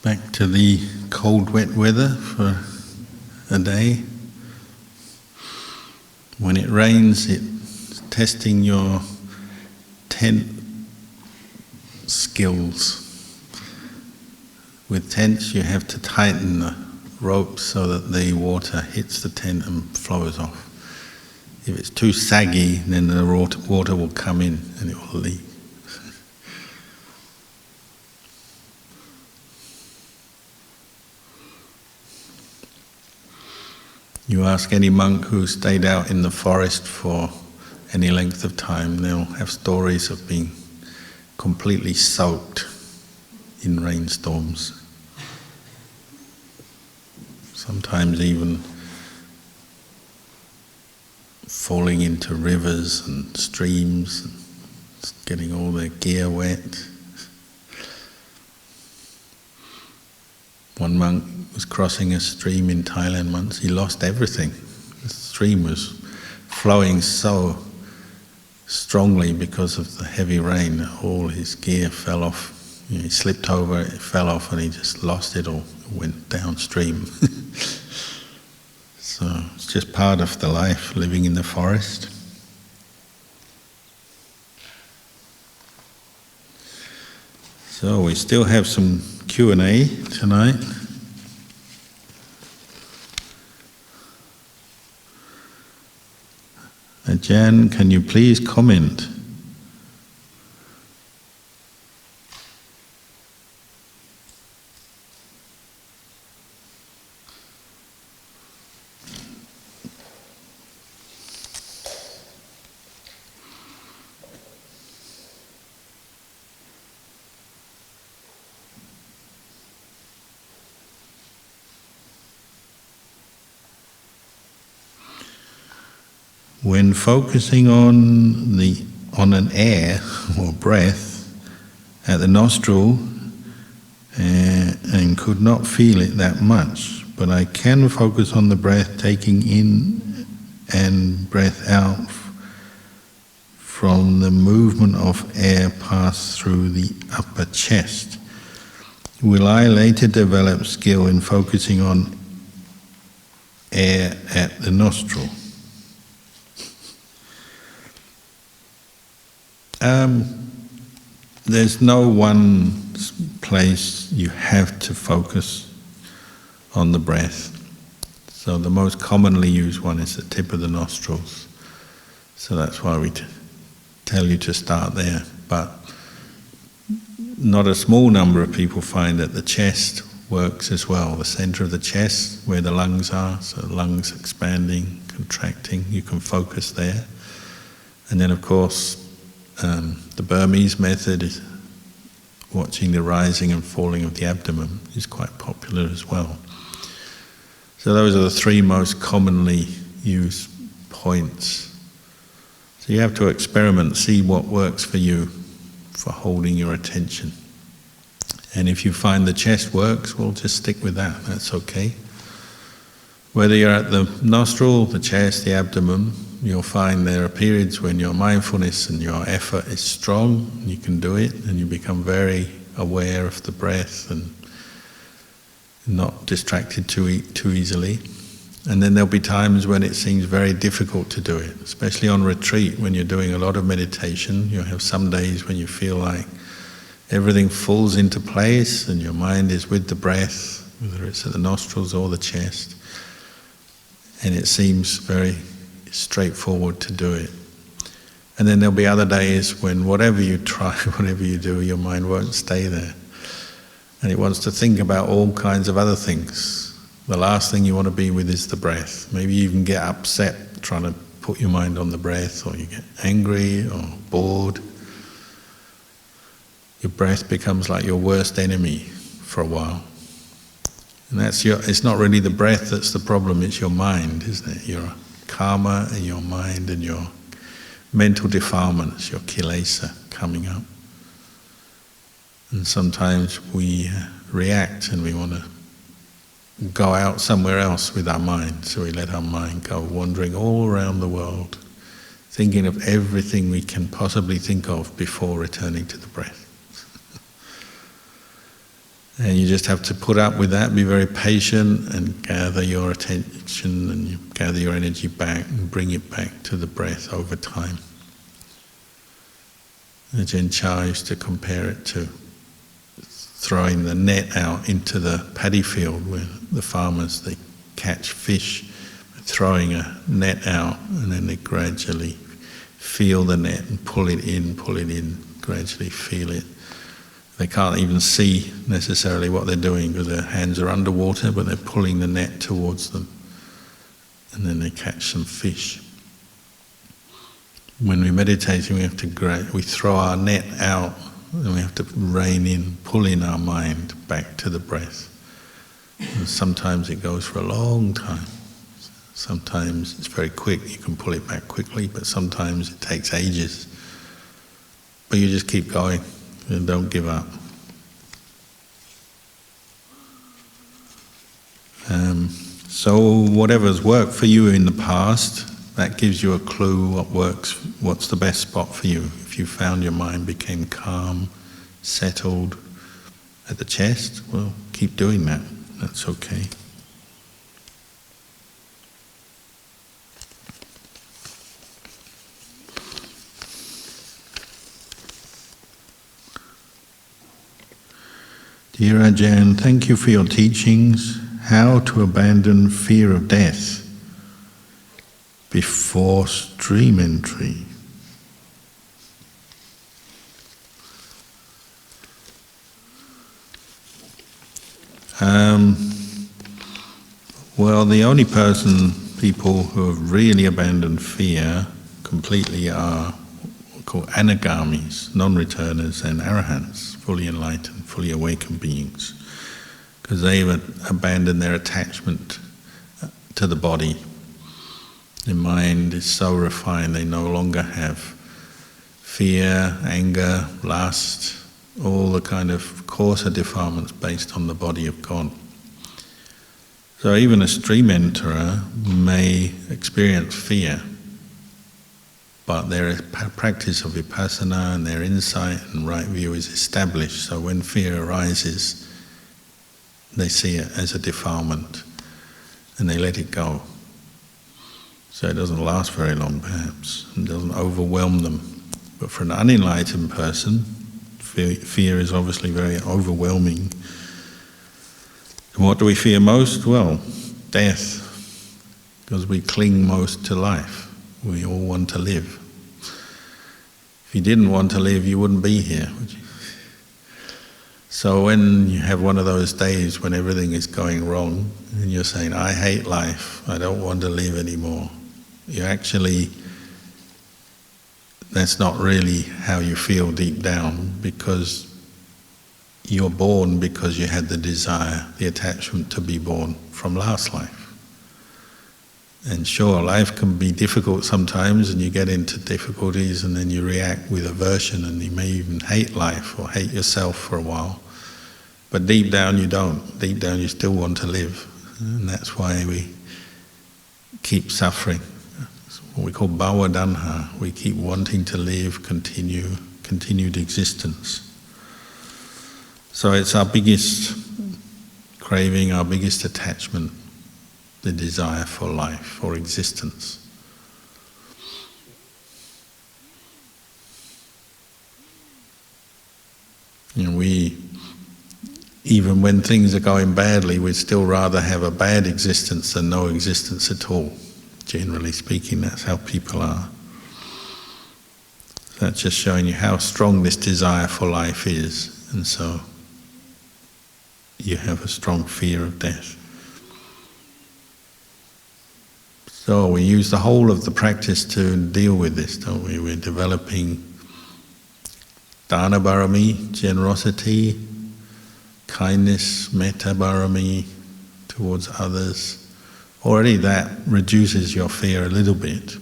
Back to the cold, wet weather for a day. When it rains, it's testing your tent skills. With tents, you have to tighten the rope so that the water hits the tent and flows off. If it's too saggy, then the water will come in and it will leak. You ask any monk who stayed out in the forest for any length of time, they'll have stories of being completely soaked in rainstorms. Sometimes even falling into rivers and streams, and getting all their gear wet. One monk was crossing a stream in Thailand once. He lost everything. The stream was flowing so strongly because of the heavy rain. All his gear fell off. He slipped over, it fell off, and he just lost it all. It went downstream. So it's just part of the life, living in the forest. So we still have some Q&A tonight. Ajahn, can you please comment? When focusing on an air or breath at the nostril and could not feel it that much, but I can focus on the breath taking in and breath out from the movement of air passed through the upper chest. Will I later develop skill in focusing on air at the nostril? There's no one place you have to focus on the breath. So the most commonly used one is the tip of the nostrils. So that's why we tell you to start there. But not a small number of people find that the chest works as well. The center of the chest, where the lungs are, so the lungs expanding, contracting, you can focus there. And then of course, the Burmese method is watching the rising and falling of the abdomen is quite popular as well. So those are the three most commonly used points. So you have to experiment, see what works for you for holding your attention. And if you find the chest works, well, just stick with that, that's okay. Whether you're at the nostril, the chest, the abdomen, you'll find there are periods when your mindfulness and your effort is strong, you can do it, and you become very aware of the breath and not distracted too easily. And then there'll be times when it seems very difficult to do it, especially on retreat when you're doing a lot of meditation. You'll have some days when you feel like everything falls into place and your mind is with the breath, whether it's at the nostrils or the chest, and it seems very straightforward to do it. And then there'll be other days when whatever you try, whatever you do, your mind won't stay there. And it wants to think about all kinds of other things. The last thing you want to be with is the breath. Maybe you even get upset trying to put your mind on the breath, or you get angry or bored. Your breath becomes like your worst enemy for a while. And it's not really the breath that's the problem, it's your mind, isn't it? Your karma and your mind and your mental defilements, your kilesa coming up. And sometimes we react and we want to go out somewhere else with our mind, so we let our mind go wandering all around the world, thinking of everything we can possibly think of before returning to the breath. And you just have to put up with that, be very patient, and gather your attention and you gather your energy back and bring it back to the breath over time. Ajahn Chah used to compare it to throwing the net out into the paddy field where the farmers, they catch fish, throwing a net out, and then they gradually feel the net and pull it in, gradually feel it. They can't even see necessarily what they're doing because their hands are underwater, but they're pulling the net towards them, and then they catch some fish. When we're meditating, we throw our net out, and we have to rein in, pull in our mind back to the breath. And sometimes it goes for a long time. Sometimes it's very quick, you can pull it back quickly, but sometimes it takes ages. But you just keep going and don't give up. So whatever's worked for you in the past, that gives you a clue what works, what's the best spot for you. If you found your mind became calm, settled at the chest, well, keep doing that. That's okay. Dear Ajahn, thank you for your teachings, how to abandon fear of death before stream entry. Well, the only people who have really abandoned fear completely are called anagamis, non-returners, and arahants, fully enlightened, fully awakened beings, because they've abandoned their attachment to the body. Their mind is so refined they no longer have fear, anger, lust, all the kind of coarser defilements based on the body of God. So even a stream enterer may experience fear, but their practice of vipassana and their insight and right view is established. So when fear arises, they see it as a defilement and they let it go. So it doesn't last very long perhaps, and doesn't overwhelm them. But for an unenlightened person, fear is obviously very overwhelming. And what do we fear most? Well, death, because we cling most to life. We all want to live. If you didn't want to live, you wouldn't be here, would you? So when you have one of those days when everything is going wrong, and you're saying, I hate life, I don't want to live anymore, that's not really how you feel deep down, because you're born because you had the desire, the attachment to be born from last life. And sure, life can be difficult sometimes, and you get into difficulties and then you react with aversion, and you may even hate life or hate yourself for a while. But deep down you don't. Deep down you still want to live. And that's why we keep suffering. It's what we call bhava danha. We keep wanting to live, continued existence. So it's our biggest craving, our biggest attachment, the desire for life, for existence. Even when things are going badly, we'd still rather have a bad existence than no existence at all. Generally speaking, that's how people are. That's just showing you how strong this desire for life is, and so you have a strong fear of death. So we use the whole of the practice to deal with this, don't we? We're developing dana barami, generosity, kindness, metta barami towards others. Already that reduces your fear a little bit.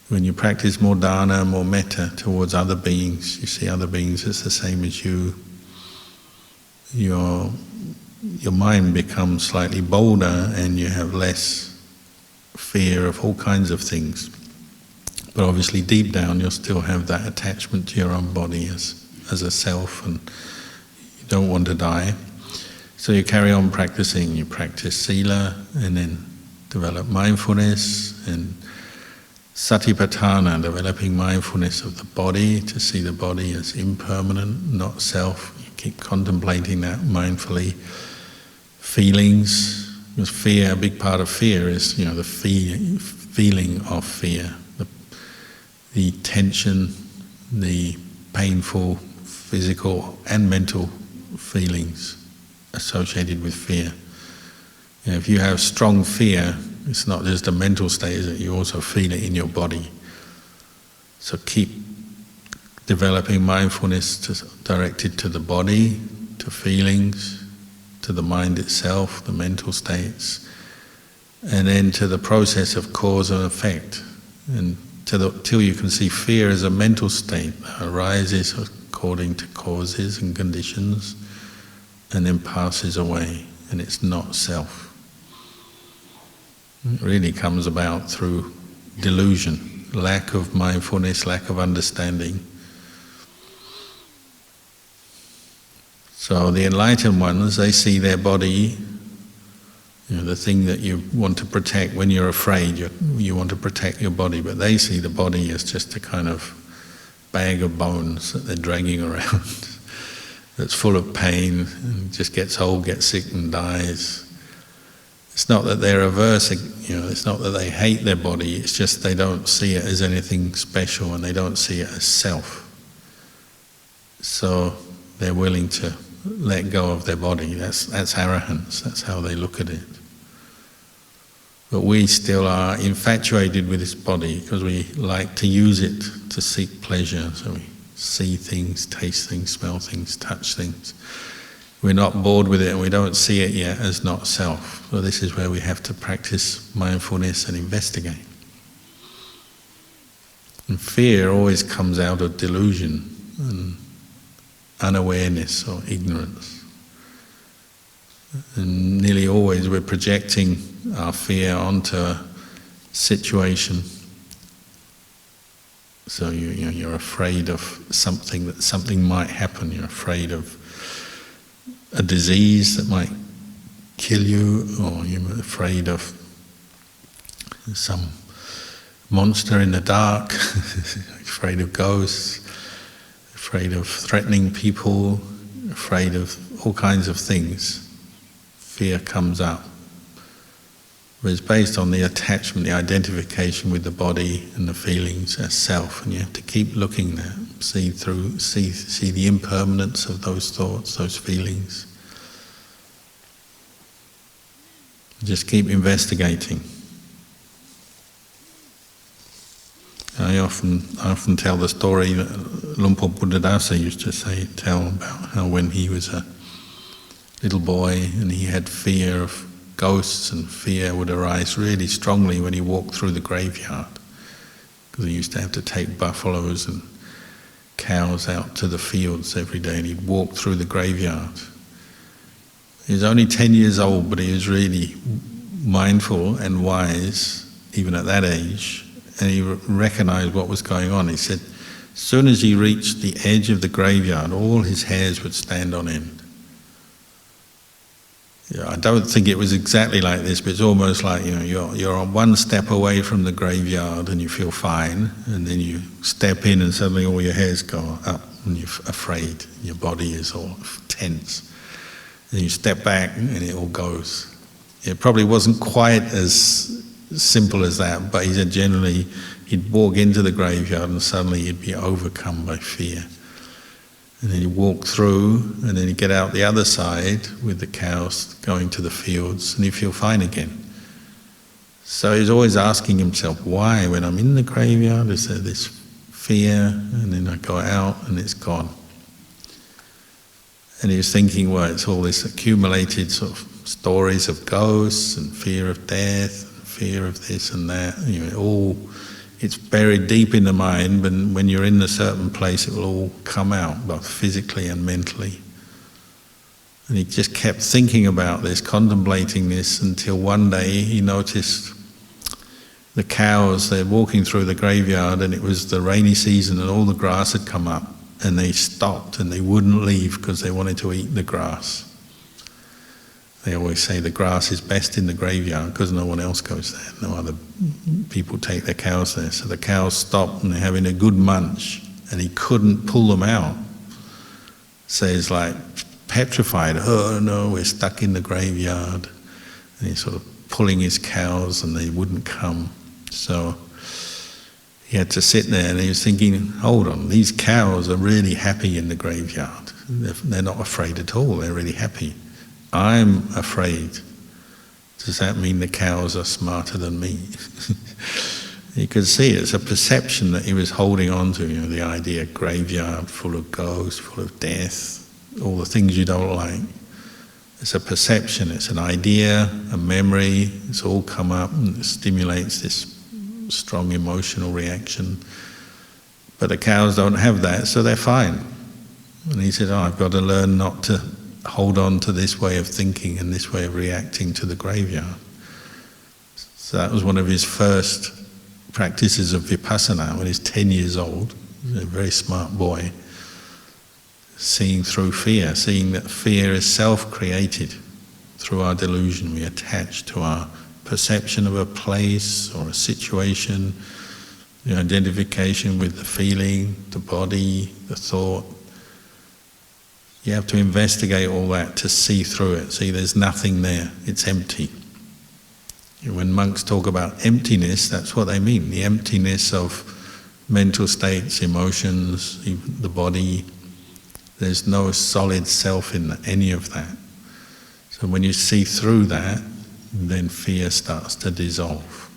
When you practice more dana, more metta towards other beings, you see other beings as the same as you, your mind becomes slightly bolder and you have less fear of all kinds of things. But obviously deep down you'll still have that attachment to your own body as a self, and you don't want to die. So you carry on practicing. You practice sila, and then develop mindfulness, and satipatthana, developing mindfulness of the body, to see the body as impermanent, not self. You keep contemplating that mindfully. Feelings, because fear, a big part of fear is, the feeling of fear, the tension, the painful physical and mental feelings associated with fear. If you have strong fear, it's not just a mental state, is it? You also feel it in your body. So keep developing mindfulness directed to the body, to feelings, to the mind itself, the mental states, and then to the process of cause and effect, and till you can see fear as a mental state that arises according to causes and conditions, and then passes away, and it's not self. It really comes about through delusion, lack of mindfulness, lack of understanding. So the enlightened ones, they see their body, the thing that you want to protect. When you're afraid, you want to protect your body, but they see the body as just a kind of bag of bones that they're dragging around, that's full of pain, and just gets old, gets sick and dies. It's not that they're averse, it's not that they hate their body, it's just they don't see it as anything special, and they don't see it as self. So they're willing to let go of their body. That's arrogance, that's how they look at it. But we still are infatuated with this body because we like to use it to seek pleasure. So we see things, taste things, smell things, touch things. We're not bored with it, and we don't see it yet as not self. So this is where we have to practice mindfulness and investigate. And fear always comes out of delusion and unawareness or ignorance. And nearly always we're projecting our fear onto a situation. So you're afraid of something, that something might happen. You're afraid of a disease that might kill you, or you're afraid of some monster in the dark, afraid of ghosts, afraid of threatening people, afraid of all kinds of things. Fear comes up. But it's based on the attachment, the identification with the body and the feelings as self, and you have to keep looking there, see the impermanence of those thoughts, those feelings. Just keep investigating. I often tell the story that Luang Por Buddhadasa used to tell about how when he was a little boy and he had fear of ghosts, and fear would arise really strongly when he walked through the graveyard, because he used to have to take buffaloes and cows out to the fields every day, and he'd walk through the graveyard. He was only 10 years old, but he was really mindful and wise even at that age, and he recognized what was going on. He said as soon as he reached the edge of the graveyard, all his hairs would stand on end. I don't think it was exactly like this, but it's almost like you're on one step away from the graveyard and you feel fine, and then you step in and suddenly all your hairs go up and you're afraid. Your body is all tense. Then you step back and it all goes. It probably wasn't quite as simple as that, but he said generally he'd walk into the graveyard and suddenly he'd be overcome by fear. And then you walk through, and then you get out the other side with the cows going to the fields, and you feel fine again. So he's always asking himself, why, when I'm in the graveyard, is there this fear, and then I go out and it's gone? And he was thinking, well, it's all this accumulated sort of stories of ghosts and fear of death, and fear of this and that. It's buried deep in the mind, but when you're in a certain place, it will all come out, both physically and mentally. And he just kept thinking about this, contemplating this, until one day he noticed the cows, they're walking through the graveyard, and it was the rainy season and all the grass had come up. and they stopped and they wouldn't leave because they wanted to eat the grass. They always say the grass is best in the graveyard because no one else goes there. No other people take their cows there. So the cows stopped and they're having a good munch, and he couldn't pull them out. So he's like petrified. Oh no, we're stuck in the graveyard. And he's sort of pulling his cows and they wouldn't come. So he had to sit there, and he was thinking, hold on, these cows are really happy in the graveyard. They're not afraid at all, they're really happy. I'm afraid. Does that mean the cows are smarter than me? You could see it's a perception that he was holding on to, the idea, graveyard full of ghosts, full of death, all the things you don't like. It's a perception, it's an idea, a memory, it's all come up and it stimulates this strong emotional reaction. But the cows don't have that, so they're fine. And he said, I've got to learn not to hold on to this way of thinking and this way of reacting to the graveyard. So that was one of his first practices of vipassana when he's 10 years old. He was a very smart boy. Seeing through fear, seeing that fear is self-created through our delusion. We attach to our perception of a place or a situation, the identification with the feeling, the body, the thought. You have to investigate all that to see through it. See, there's nothing there, it's empty. When monks talk about emptiness, that's what they mean, the emptiness of mental states, emotions, even the body. There's no solid self in any of that. So when you see through that, then fear starts to dissolve.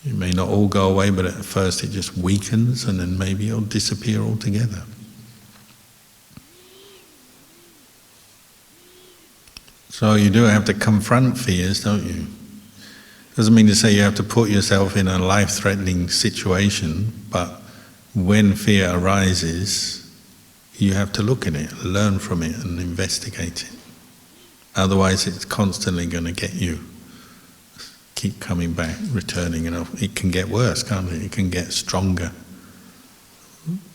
It may not all go away, but at first it just weakens, and then maybe it'll disappear altogether. So you do have to confront fears, don't you? Doesn't mean to say you have to put yourself in a life-threatening situation, but when fear arises, you have to look at it, learn from it, and investigate it. Otherwise it's constantly going to get you. Keep coming back, returning, it can get worse, can't it? It can get stronger,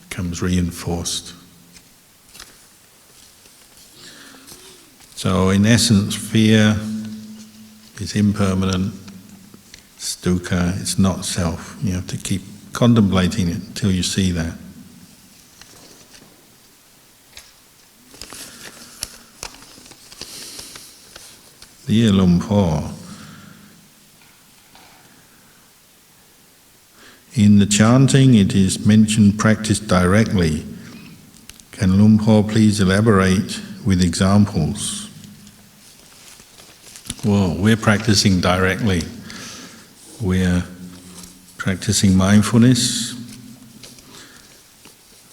becomes reinforced. So in essence, fear is impermanent, it's dukkha, it's not self. You have to keep contemplating it until you see that. Dear Luang Por, in the chanting it is mentioned practice directly. Can Luang Por please elaborate with examples? Well, we're practicing directly. We're practicing mindfulness.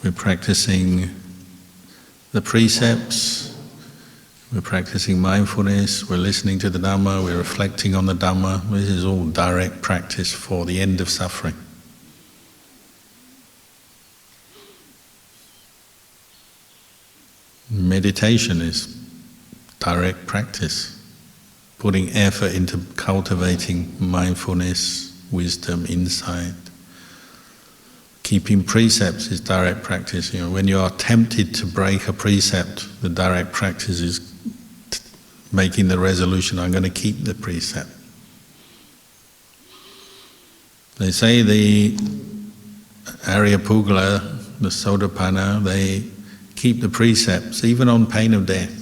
We're practicing the precepts. We're practicing mindfulness. We're listening to the Dhamma. We're reflecting on the Dhamma. This is all direct practice for the end of suffering. Meditation is direct practice. Putting effort into cultivating mindfulness, wisdom, insight. Keeping precepts is direct practice. When you are tempted to break a precept, the direct practice is making the resolution, I'm going to keep the precept. They say the Aryapugala, the Sotapanna, they keep the precepts even on pain of death.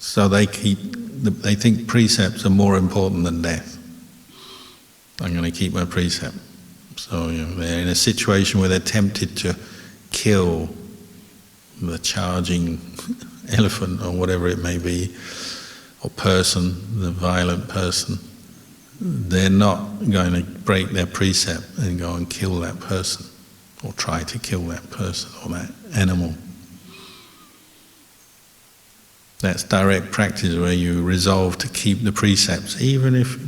So they think precepts are more important than death. I'm going to keep my precept. So they're in a situation where they're tempted to kill the charging elephant or whatever it may be, or person, the violent person. They're not going to break their precept and go and kill that person, or try to kill that person or that animal. That's direct practice where you resolve to keep the precepts, even if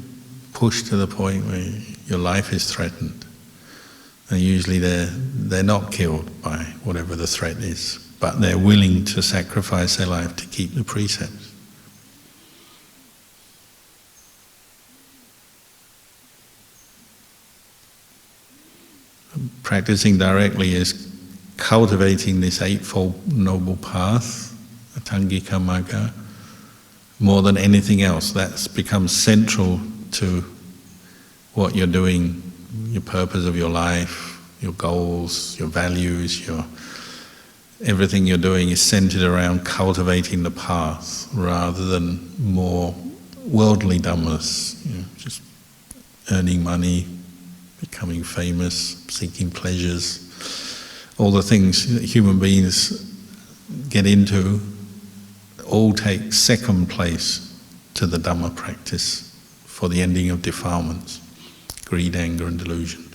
pushed to the point where your life is threatened. And usually they're not killed by whatever the threat is, but they're willing to sacrifice their life to keep the precepts. Practicing directly is cultivating this Eightfold Noble Path, Atangika Magga, more than anything else. That's become central to what you're doing, your purpose of your life, your goals, your values, everything you're doing is centered around cultivating the path rather than more worldly dhammas, just earning money, becoming famous, seeking pleasures. All the things that human beings get into all take second place to the Dhamma practice for the ending of defilements, greed, anger and delusion.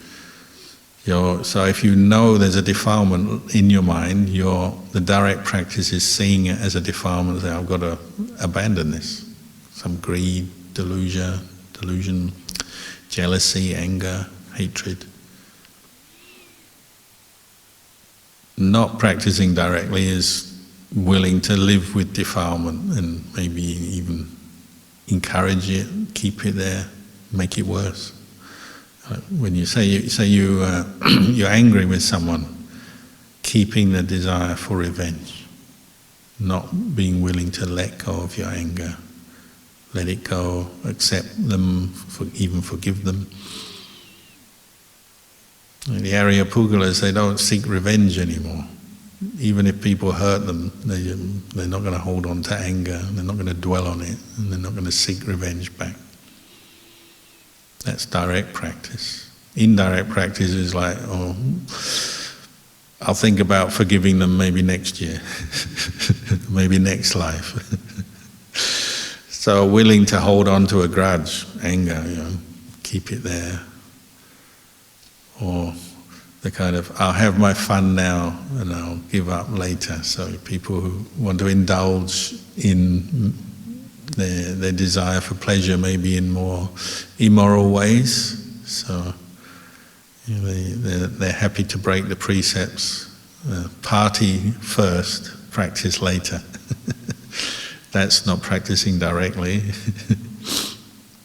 So if you know there's a defilement in your mind, the direct practice is seeing it as a defilement, say, I've got to abandon this. Some greed, delusion, jealousy, anger, hatred. Not practicing directly is willing to live with defilement and maybe even encourage it, keep it there, make it worse. When you say you're angry with someone, keeping the desire for revenge, not being willing to let go of your anger, let it go, accept them, even forgive them. In the Arya-Pugalas, they don't seek revenge anymore. Even if people hurt them, they're not going to hold on to anger, they're not going to dwell on it, and they're not going to seek revenge back. That's direct practice. Indirect practice is like, I'll think about forgiving them maybe next year, maybe next life. So willing to hold on to a grudge, anger, keep it there. Or the kind of, I'll have my fun now and I'll give up later. So people who want to indulge in their desire for pleasure maybe in more immoral ways. So they're happy to break the precepts. Party first, practice later. That's not practicing directly.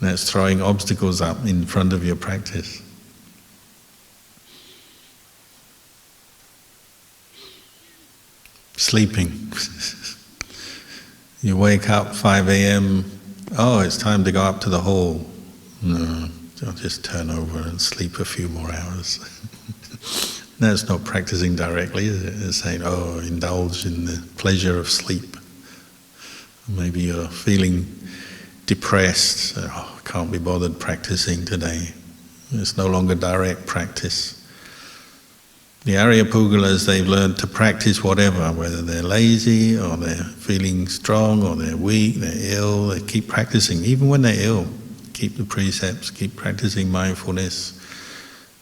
That's throwing obstacles up in front of your practice. Sleeping. You wake up 5 a.m, it's time to go up to the hall. No, I'll just turn over and sleep a few more hours. That's not practicing directly, is it? It's saying, indulge in the pleasure of sleep. Maybe you're feeling depressed, I can't be bothered practicing today. It's no longer direct practice. The Arya-Pugalas, they've learned to practice whatever, whether they're lazy or they're feeling strong or they're weak, they're ill, they keep practicing. Even when they're ill, keep the precepts, keep practicing mindfulness.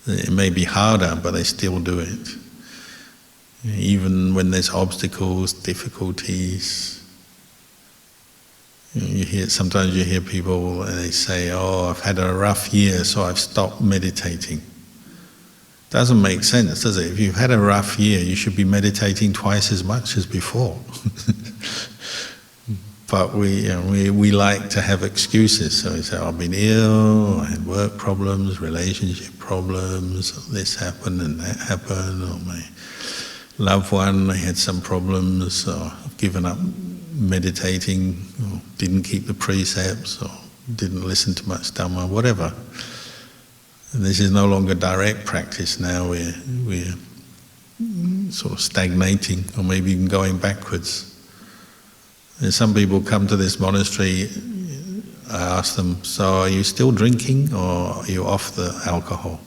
It may be harder, but they still do it. Even when there's obstacles, difficulties. Sometimes you hear people, and they say, I've had a rough year, so I've stopped meditating. Doesn't make sense, does it? If you've had a rough year, you should be meditating twice as much as before. But we like to have excuses. So we say, I've been ill, I had work problems, relationship problems, this happened and that happened, or my loved one, they had some problems, or I've given up meditating, or didn't keep the precepts, or didn't listen to much Dhamma, whatever. And this is no longer direct practice now, we're sort of stagnating or maybe even going backwards. And some people come to this monastery, I ask them, so are you still drinking or are you off the alcohol?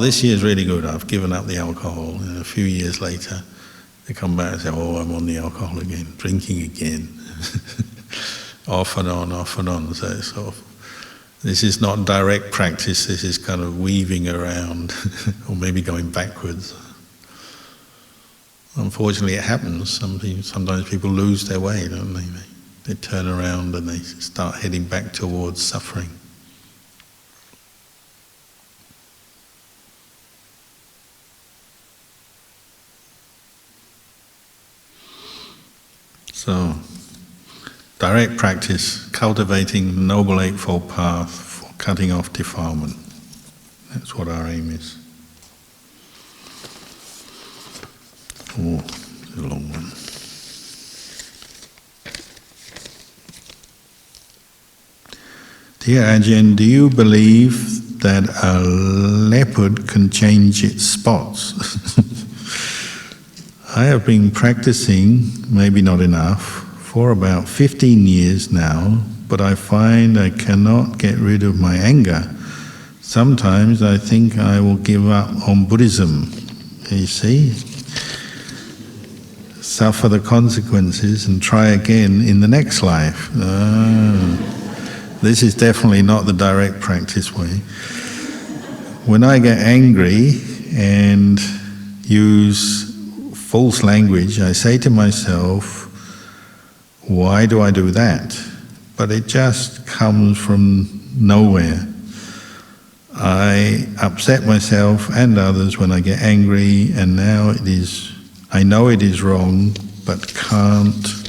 This year's really good, I've given up the alcohol. And a few years later, they come back and say, I'm on the alcohol again, drinking again. Off and on, so it's sort of, this is not direct practice, this is kind of weaving around, or maybe going backwards. Unfortunately it happens, sometimes people lose their way, don't they? They turn around and they start heading back towards suffering. So, direct practice, cultivating the Noble Eightfold Path for cutting off defilement. That's what our aim is. Oh, it's a long one. Dear Ajahn, do you believe that a leopard can change its spots? I have been practicing, maybe not enough, for about 15 years now, but I find I cannot get rid of my anger. Sometimes I think I will give up on Buddhism. You see? Suffer the consequences and try again in the next life. This is definitely not the direct practice way. When I get angry and use false language, I say to myself, why do I do that? But it just comes from nowhere. I upset myself and others when I get angry, and now I know it is wrong, but can't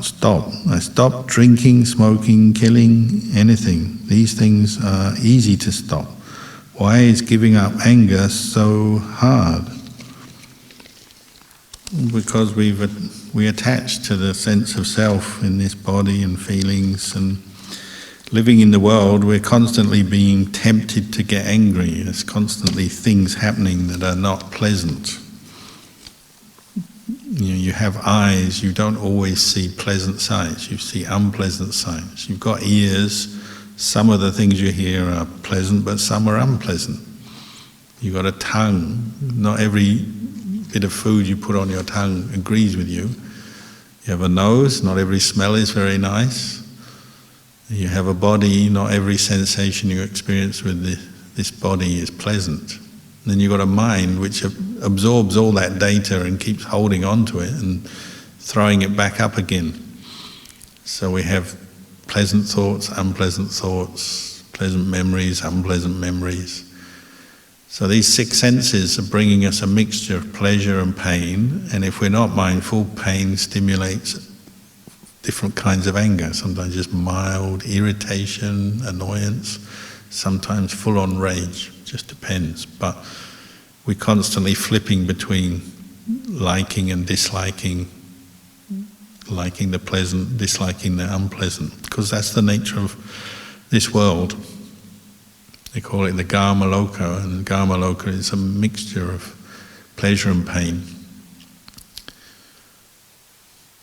stop. I stop drinking, smoking, killing, anything. These things are easy to stop. Why is giving up anger so hard? Because we attach to the sense of self in this body and feelings, and living in the world, we're constantly being tempted to get angry. There's constantly things happening that are not pleasant. You have eyes, you don't always see pleasant sights, you see unpleasant sights. You've got ears, some of the things you hear are pleasant, but some are unpleasant. You've got a tongue, not every bit of food you put on your tongue agrees with you. You have a nose, not every smell is very nice. You have a body, not every sensation you experience with this body is pleasant. And then you've got a mind which absorbs all that data and keeps holding on to it and throwing it back up again. So we have pleasant thoughts, pleasant memories, unpleasant memories. So these six senses are bringing us a mixture of pleasure and pain, and if we're not mindful, pain stimulates different kinds of anger, sometimes just mild irritation, annoyance, sometimes full-on rage, just depends. But we're constantly flipping between liking and disliking, liking the pleasant, disliking the unpleasant, because that's the nature of this world. They call it the Karma Loka, and Karma Loka is a mixture of pleasure and pain.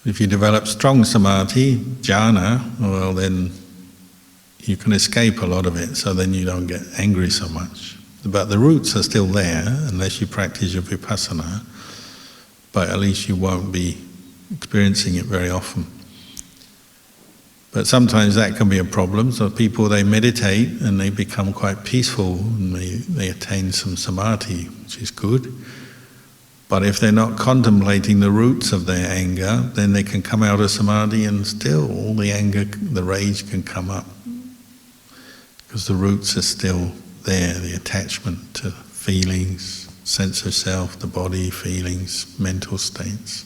If you develop strong samadhi, jhana, well then you can escape a lot of it, so then you don't get angry so much. But the roots are still there, unless you practice your vipassana, but at least you won't be experiencing it very often. But sometimes that can be a problem, so people, they meditate and they become quite peaceful and they attain some samadhi, which is good. But if they're not contemplating the roots of their anger, then they can come out of samadhi and still all the anger, the rage can come up. Because the roots are still there, the attachment to feelings, sense of self, the body, feelings, mental states.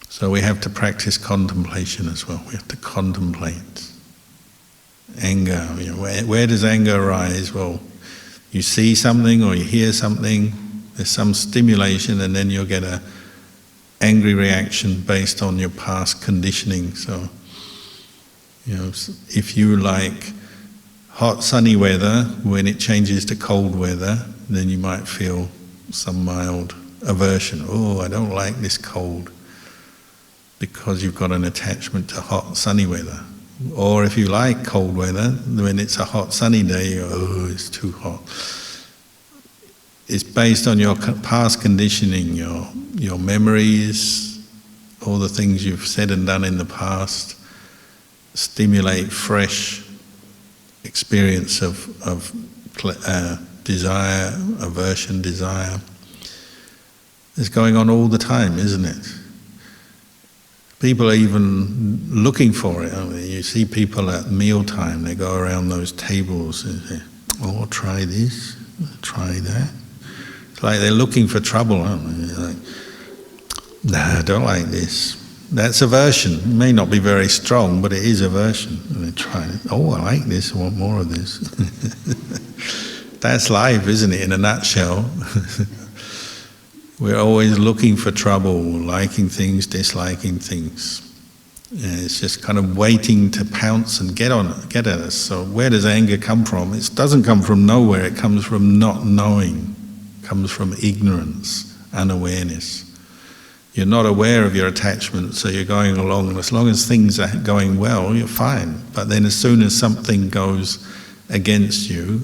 So we have to practice contemplation as well. We have to contemplate anger. Where does anger arise? Well, you see something or you hear something, there's some stimulation, and then you'll get an angry reaction based on your past conditioning. So, if you like hot sunny weather, when it changes to cold weather, then you might feel some mild aversion. Oh, I don't like this cold, because you've got an attachment to hot sunny weather. Or if you like cold weather, when it's a hot sunny day, oh, it's too hot. It's based on your past conditioning, your memories, all the things you've said and done in the past stimulate fresh experience of desire, aversion, desire. It's going on all the time, isn't it? People are even looking for it. You see people at mealtime, they go around those tables and say, oh, try this, try that. It's like they're looking for trouble, aren't they? They're like, nah, I don't like this. That's aversion. It may not be very strong, but it is aversion. And they try, oh, I like this, I want more of this. That's life, isn't it, in a nutshell? We're always looking for trouble, liking things, disliking things. And it's just kind of waiting to pounce and get at us. So where does anger come from? It doesn't come from nowhere, it comes from not knowing. It comes from ignorance, unawareness. You're not aware of your attachment, so you're going along, and as long as things are going well, you're fine. But then as soon as something goes against you,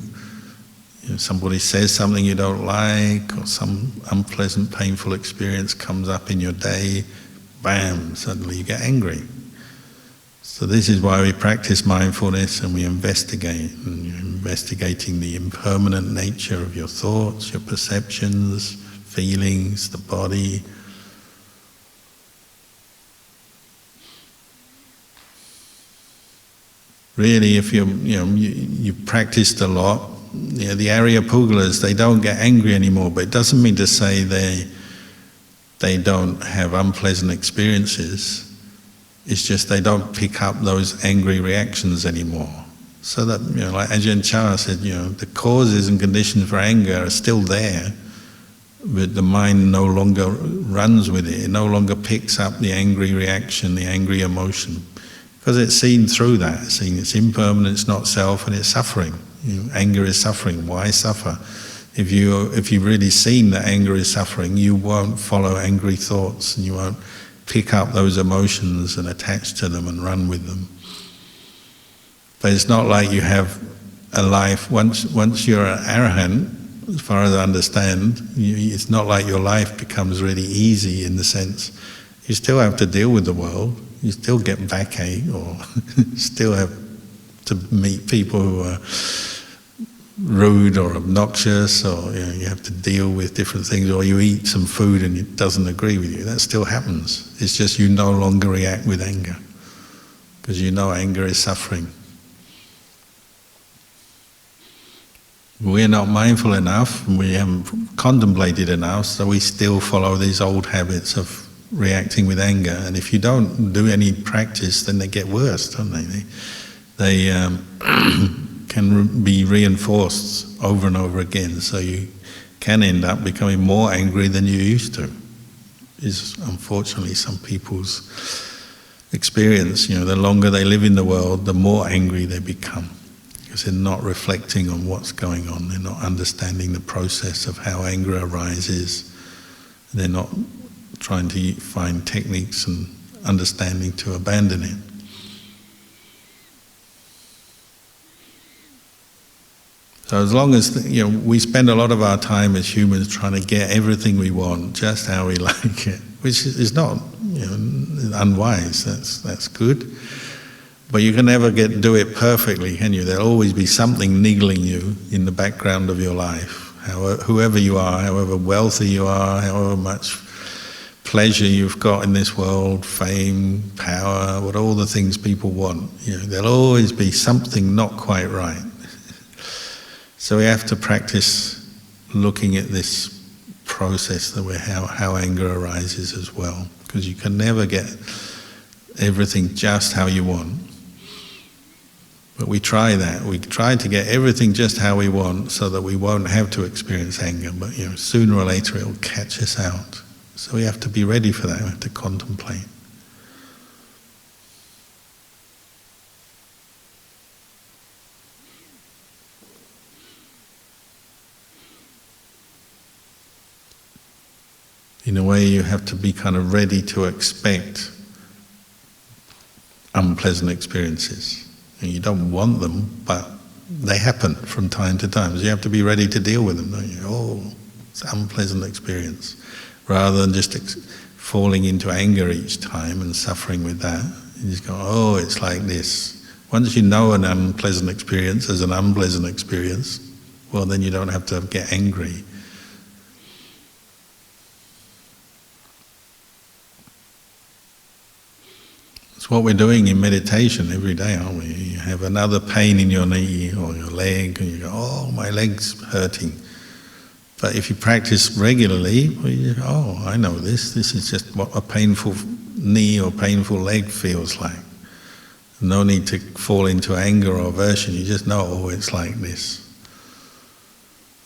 somebody says something you don't like, or some unpleasant, painful experience comes up in your day, bam, suddenly you get angry. So this is why we practice mindfulness and we investigate. And you're investigating the impermanent nature of your thoughts, your perceptions, feelings, the body. Really, if you've practiced a lot, the Arya-Pugalas, they don't get angry anymore, but it doesn't mean to say they don't have unpleasant experiences. It's just they don't pick up those angry reactions anymore. So that, like Ajahn Chah said, the causes and conditions for anger are still there, but the mind no longer runs with it. It no longer picks up the angry reaction, the angry emotion. Because it's seen through that, seeing it's impermanent, it's not self, and it's suffering. Anger is suffering. Why suffer? If you've really seen that anger is suffering, you won't follow angry thoughts, and you won't pick up those emotions and attach to them and run with them. But it's not like you have a life. Once you're an arahant, as far as I understand, it's not like your life becomes really easy in the sense you still have to deal with the world. You still get backache, or still have to meet people who are rude or obnoxious, or you have to deal with different things, or you eat some food and it doesn't agree with you. That still happens. It's just you no longer react with anger, because anger is suffering. We're not mindful enough, and we haven't contemplated enough, so we still follow these old habits of reacting with anger. And if you don't do any practice, then they get worse, don't they? They can be reinforced over and over again, so you can end up becoming more angry than you used to. Is unfortunately some people's experience. The longer they live in the world, the more angry they become, because they're not reflecting on what's going on. They're not understanding the process of how anger arises. They're not trying to find techniques and understanding to abandon it. So as long as we spend a lot of our time as humans trying to get everything we want just how we like it, which is not unwise. That's good, but you can never do it perfectly, can you? There'll always be something niggling you in the background of your life. Whoever you are, however wealthy you are, however much pleasure you've got in this world, fame, power, all the things people want, there'll always be something not quite right. So we have to practice looking at this process, how anger arises as well, because you can never get everything just how you want. But we try that. We try to get everything just how we want so that we won't have to experience anger, but sooner or later it'll catch us out. So we have to be ready for that, we have to contemplate. In a way, you have to be kind of ready to expect unpleasant experiences. And you don't want them, but they happen from time to time. So you have to be ready to deal with them, don't you? Oh, it's an unpleasant experience. Rather than just falling into anger each time and suffering with that. You just go, oh, it's like this. Once you know an unpleasant experience as an unpleasant experience, well, then you don't have to get angry. It's what we're doing in meditation every day, aren't we? You have another pain in your knee or your leg, and you go, oh, my leg's hurting. But if you practice regularly, well, oh, I know this is just what a painful knee or painful leg feels like. No need to fall into anger or aversion, you just know, oh, it's like this.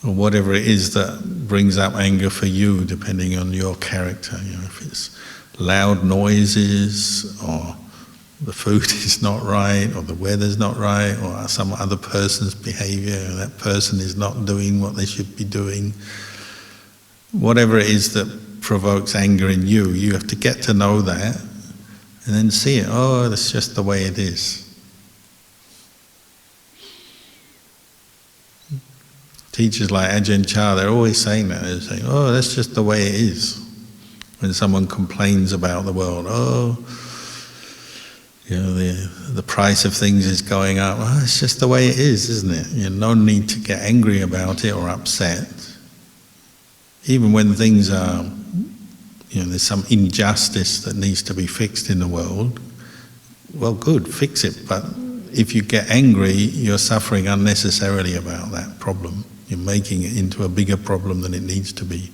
Or whatever it is that brings up anger for you, depending on your character. If it's loud noises, or the food is not right, or the weather's not right, or some other person's behavior, or that person is not doing what they should be doing. Whatever it is that provokes anger in you, you have to get to know that, and then see it. Oh, that's just the way it is. Teachers like Ajahn Chah, they're always saying that. They're saying, oh, that's just the way it is. When someone complains about the world, oh, the price of things is going up. Oh, it's just the way it is, isn't it? No need to get angry about it or upset. Even when things are, there's some injustice that needs to be fixed in the world, well, good, fix it. But if you get angry, you're suffering unnecessarily about that problem. You're making it into a bigger problem than it needs to be.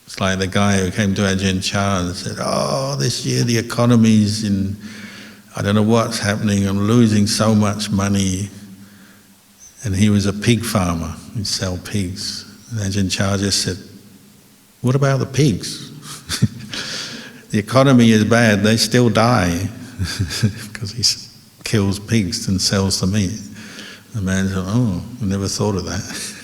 It's like the guy who came to Ajahn Chah and said, oh, this year the economy's in, I don't know what's happening, I'm losing so much money. And he was a pig farmer, he'd sell pigs. And Ajahn Chah just said, what about the pigs? The economy is bad, they still die. Because he kills pigs and sells the meat. The man said, oh, I never thought of that.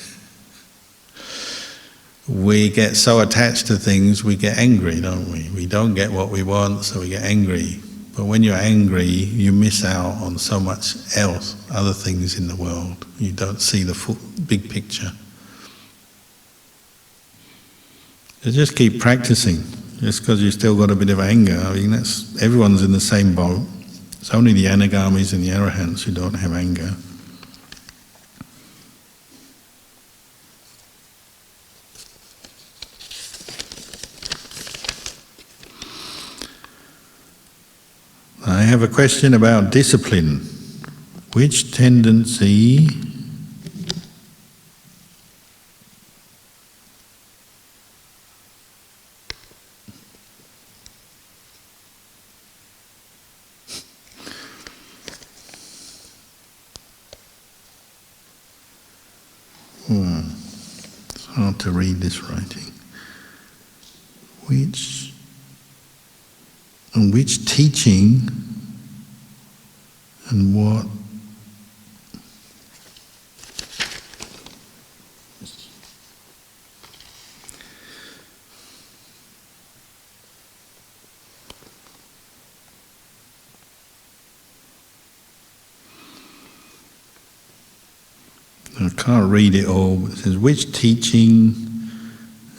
We get so attached to things, we get angry, don't we? We don't get what we want, so we get angry. But when you're angry, you miss out on so much else, other things in the world. You don't see the full, big picture. So just keep practicing. Just because you've still got a bit of anger, everyone's in the same boat. It's only the anagamis and the arahants who don't have anger. I have a question about discipline. Which tendency it's hard to read this writing. Which teaching and what I can't read it all, but it says which teaching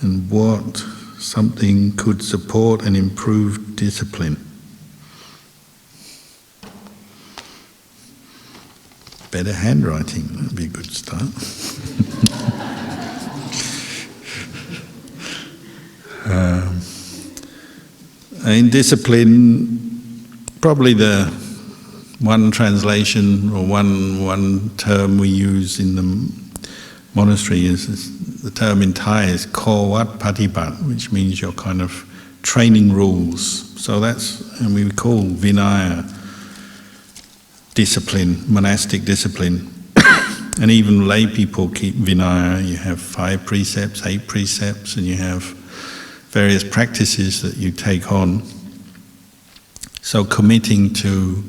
and what something could support and improve discipline. Better handwriting, that'd be a good start. In discipline, probably the one translation or one term we use in the monastery is the term in Thai is Ko Wat Patipat, which means your kind of training rules. So and we call Vinaya discipline, monastic discipline. And even lay people keep Vinaya. You have 5 precepts, 8 precepts, and you have various practices that you take on. So committing to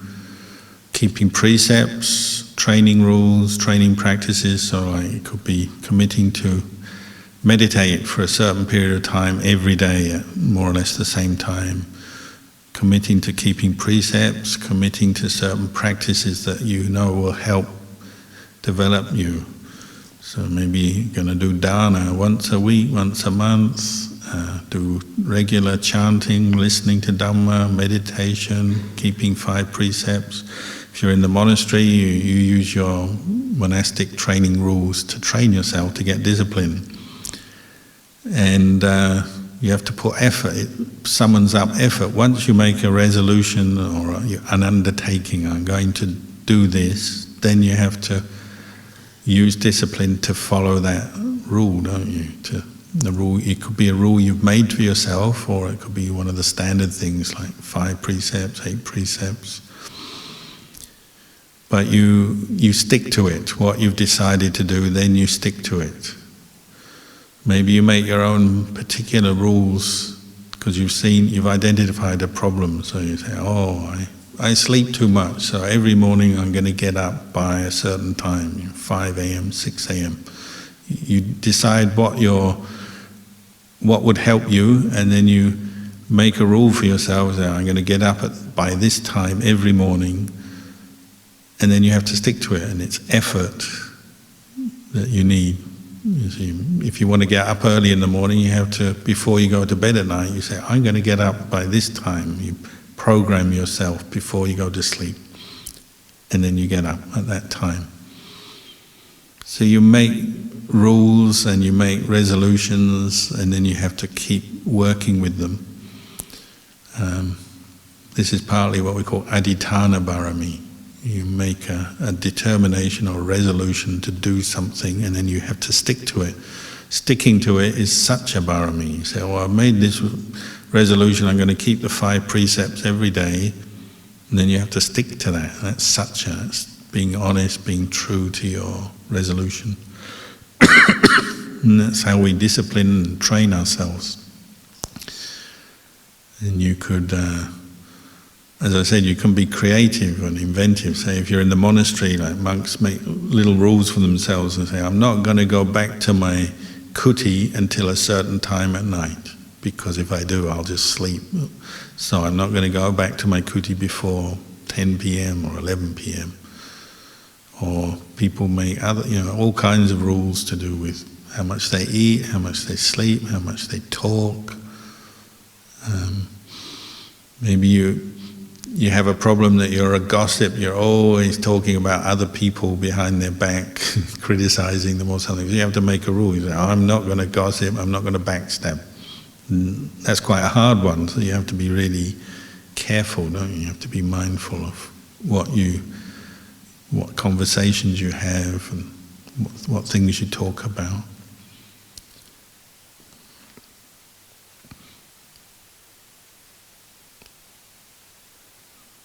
keeping precepts, training rules, training practices, so it could be committing to meditate for a certain period of time every day at more or less the same time, committing to keeping precepts, committing to certain practices that you know will help develop you. So maybe you're going to do dana once a week, once a month, do regular chanting, listening to Dhamma, meditation, keeping 5 precepts. If you're in the monastery, you use your monastic training rules to train yourself to get discipline. And you have to put effort. It summons up effort. Once you make a resolution or an undertaking, I'm going to do this, then you have to use discipline to follow that rule, don't you? To The rule, it could be a rule you've made for yourself, or it could be one of the standard things like 5 precepts, 8 precepts. But you stick to it. What you've decided to do, then you stick to it. Maybe you make your own particular rules because you've identified a problem. So you say, I sleep too much, so every morning I'm going to get up by a certain time, 5 a.m., 6 a.m. You decide what would help you, and then you make a rule for yourself that I'm going to get up by this time every morning, and then you have to stick to it, and it's effort that you need. You see, if you want to get up early in the morning, you have to, before you go to bed at night, you say, I'm going to get up by this time. You program yourself before you go to sleep, and then you get up at that time. So you make rules and you make resolutions, and then you have to keep working with them. This is partly what we call adhitthana barami. You make a determination or resolution to do something, and then you have to stick to it. Sticking to it is satya barami. You say, I've made this resolution, I'm going to keep the 5 precepts every day, and then you have to stick to that. That's satya. It's being honest, being true to your resolution. And that's how we discipline and train ourselves. And you could, as I said, you can be creative and inventive. Say if you're in the monastery, like monks make little rules for themselves and say, I'm not going to go back to my kuti until a certain time at night, because if I do, I'll just sleep. So I'm not going to go back to my kuti before 10 p.m. or 11 p.m. Or people make all kinds of rules to do with how much they eat, how much they sleep, how much they talk. Maybe you have a problem that you're a gossip, you're always talking about other people behind their back, criticizing them or something. So you have to make a rule. You say, I'm not going to gossip, I'm not going to backstab. And that's quite a hard one, so you have to be really careful, don't you? You have to be mindful of what conversations you have and what things you talk about.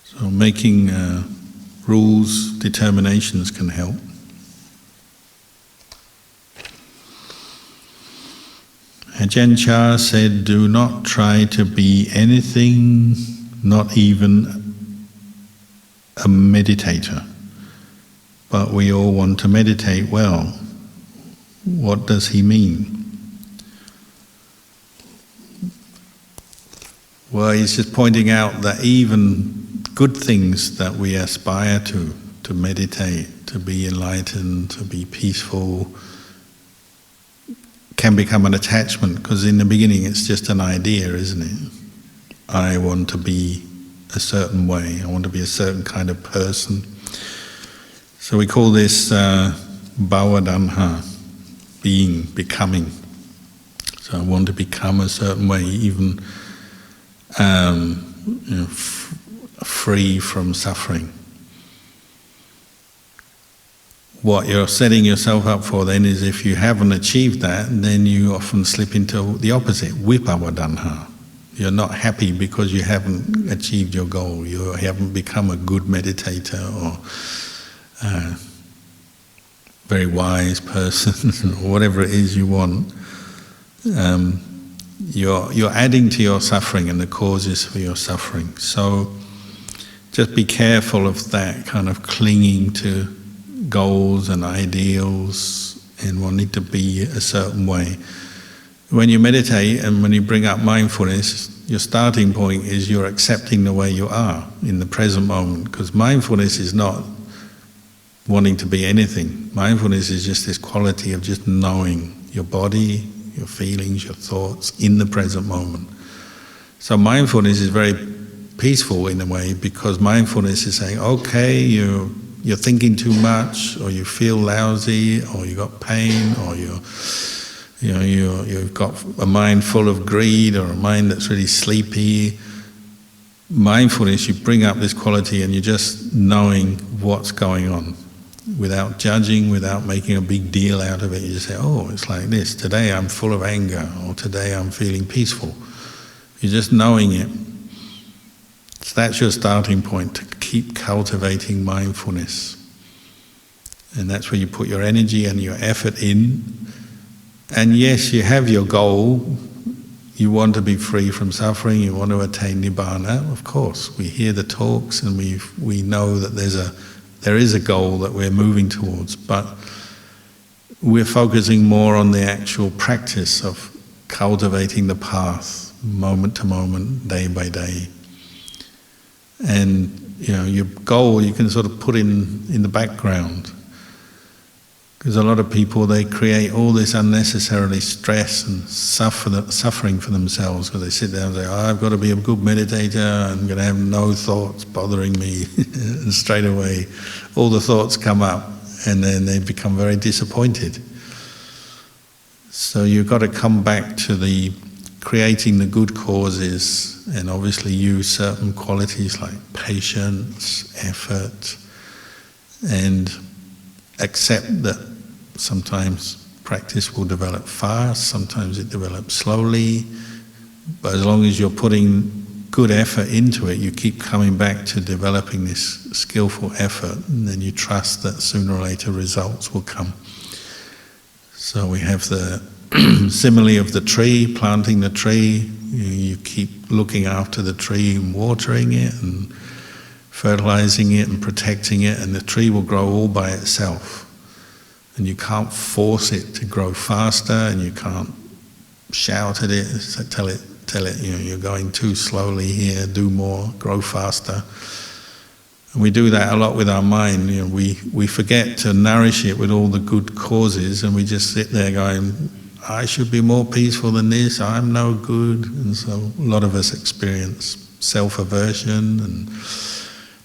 So making rules, determinations can help. Ajahn Chah said, do not try to be anything, not even a meditator. But we all want to meditate well. What does he mean? Well, he's just pointing out that even good things that we aspire to meditate, to be enlightened, to be peaceful, can become an attachment, because in the beginning it's just an idea, isn't it? I want to be a certain way, I want to be a certain kind of person. So we call this bhavadhamma, becoming. So I want to become a certain way, even free from suffering. What you're setting yourself up for then is, if you haven't achieved that, then you often slip into the opposite, vipavadhanha. You're not happy because you haven't achieved your goal, you haven't become a good meditator or very wise person, or whatever it is you want. You're adding to your suffering and the causes for your suffering. So just be careful of that kind of clinging to goals and ideals and wanting to be a certain way. When you meditate and when you bring up mindfulness, your starting point is you're accepting the way you are in the present moment, because mindfulness is not wanting to be anything. Mindfulness is just this quality of just knowing your body, your feelings, your thoughts in the present moment. So mindfulness is very peaceful in a way, because mindfulness is saying, okay, you're thinking too much, or you feel lousy, or you got pain, or you've got a mind full of greed, or a mind that's really sleepy. Mindfulness, you bring up this quality and you're just knowing what's going on. without judging, without making a big deal out of it. You just say, oh, it's like this. Today I'm full of anger, or today I'm feeling peaceful. You're just knowing it. So that's your starting point, to keep cultivating mindfulness. And that's where you put your energy and your effort in. And yes, you have your goal. You want to be free from suffering, you want to attain Nibbana, of course. We hear the talks and we know that there is a goal that we're moving towards, but we're focusing more on the actual practice of cultivating the path, moment to moment, day by day. And your goal you can sort of put in the background. Because a lot of people, they create all this unnecessarily stress and suffering for themselves, because they sit down and say, oh, I've got to be a good meditator, I'm going to have no thoughts bothering me. And straight away, all the thoughts come up, and then they become very disappointed. So you've got to come back to the creating the good causes, and obviously use certain qualities like patience, effort, and accept that sometimes practice will develop fast, sometimes it develops slowly, but as long as you're putting good effort into it, you keep coming back to developing this skillful effort, and then you trust that sooner or later results will come. So we have the simile of the tree, planting the tree. You keep looking after the tree and watering it and fertilizing it and protecting it, and the tree will grow all by itself. And you can't force it to grow faster, and you can't shout at it, tell it, you're going too slowly here, do more, grow faster. And we do that a lot with our mind. We forget to nourish it with all the good causes, and we just sit there going, I should be more peaceful than this, I'm no good. And so a lot of us experience self-aversion and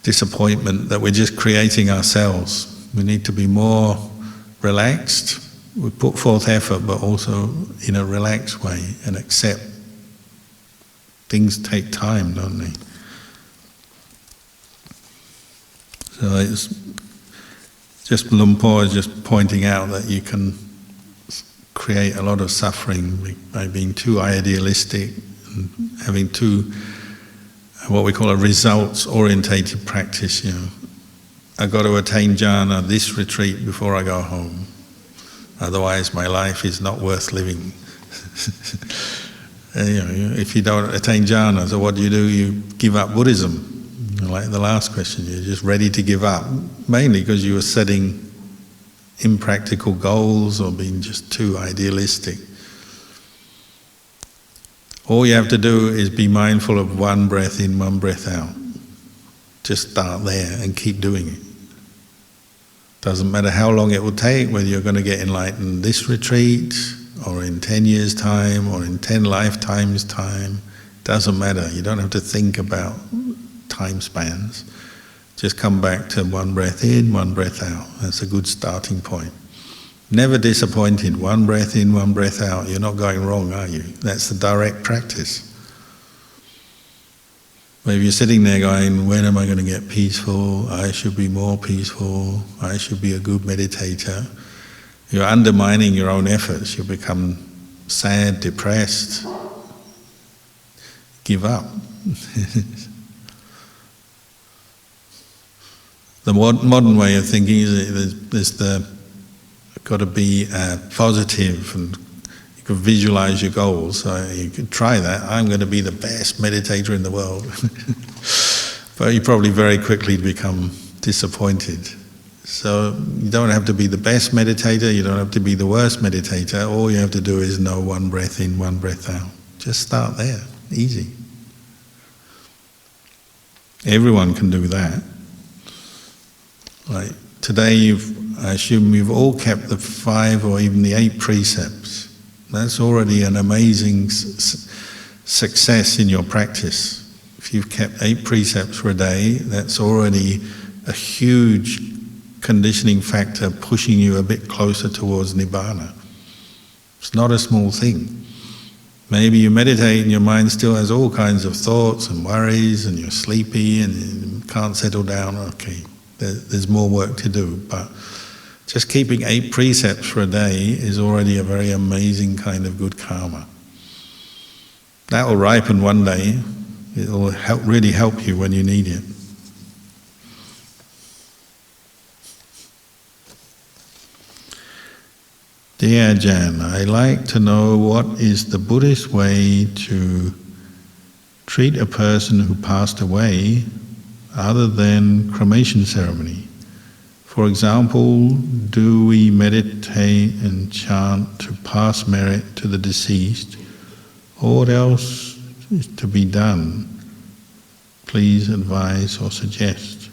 disappointment that we're just creating ourselves. We need to be more relaxed. We put forth effort, but also in a relaxed way, and accept things take time, don't they? So it's just Lumpur is just pointing out that you can create a lot of suffering by being too idealistic and having too, what we call a results-orientated practice. I've got to attain jhana this retreat before I go home. Otherwise my life is not worth living. And, if you don't attain jhana, so what do? You give up Buddhism. Like the last question, you're just ready to give up. Mainly because you were setting impractical goals or being just too idealistic. All you have to do is be mindful of one breath in, one breath out. Just start there and keep doing it. Doesn't matter how long it will take, whether you're going to get enlightened this retreat, or in 10 years' time, or in 10 lifetimes' time. Doesn't matter. You don't have to think about time spans. Just come back to one breath in, one breath out. That's a good starting point. Never disappointed. One breath in, one breath out. You're not going wrong, are you? That's the direct practice. Maybe you're sitting there going, when am I going to get peaceful? I should be more peaceful. I should be a good meditator. You're undermining your own efforts. You become sad, depressed. Give up. The modern way of thinking is there's got to be positive, and you can visualize your goals. So you can try that. I'm going to be the best meditator in the world. But you probably very quickly become disappointed. So you don't have to be the best meditator, you don't have to be the worst meditator. All you have to do is know one breath in, one breath out. Just start there. Easy. Everyone can do that. Like today, I assume you've all kept the 5 or even the 8 precepts. That's already an amazing success in your practice. If you've kept 8 precepts for a day, that's already a huge conditioning factor pushing you a bit closer towards Nibbana. It's not a small thing. Maybe you meditate and your mind still has all kinds of thoughts and worries, and you're sleepy and you can't settle down. Okay, There's more work to do, but just keeping 8 precepts for a day is already a very amazing kind of good karma. That will ripen one day. It will really help you when you need it. Dear Ajahn, I like to know what is the Buddhist way to treat a person who passed away other than cremation ceremony. For example, do we meditate and chant to pass merit to the deceased, or what else is to be done? Please advise or suggest.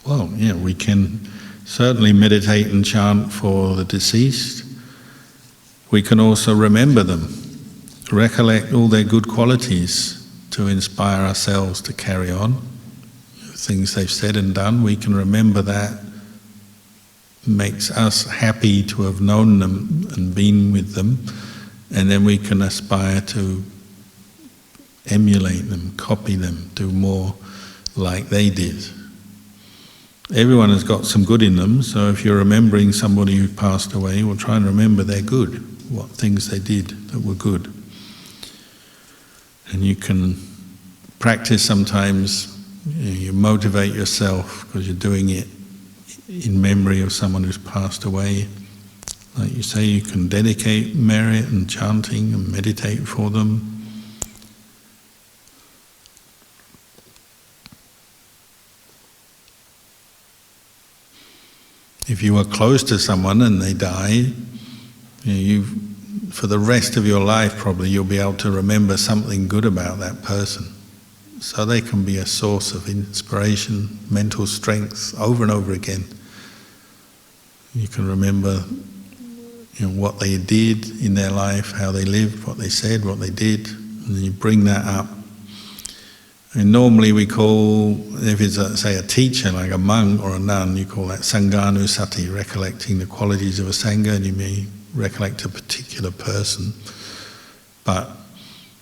Well, yeah, we can certainly meditate and chant for the deceased. We can also remember them, recollect all their good qualities to inspire ourselves to carry on. Things they've said and done, we can remember that. Makes us happy to have known them and been with them, and then we can aspire to emulate them, copy them, do more like they did. Everyone has got some good in them, so if you're remembering somebody who passed away, well, try and remember their good, what things they did that were good. And you can practice sometimes, you motivate yourself because you're doing it in memory of someone who's passed away. Like you say, you can dedicate merit and chanting and meditate for them. If you were close to someone and they died, for the rest of your life probably you'll be able to remember something good about that person. So they can be a source of inspiration, mental strength over and over again. You can remember what they did in their life, how they lived, what they said, what they did, and then you bring that up. And normally we call, if it's say a teacher like a monk or a nun, you call that Sanghanusati, recollecting the qualities of a Sangha, and you may recollect a particular person. But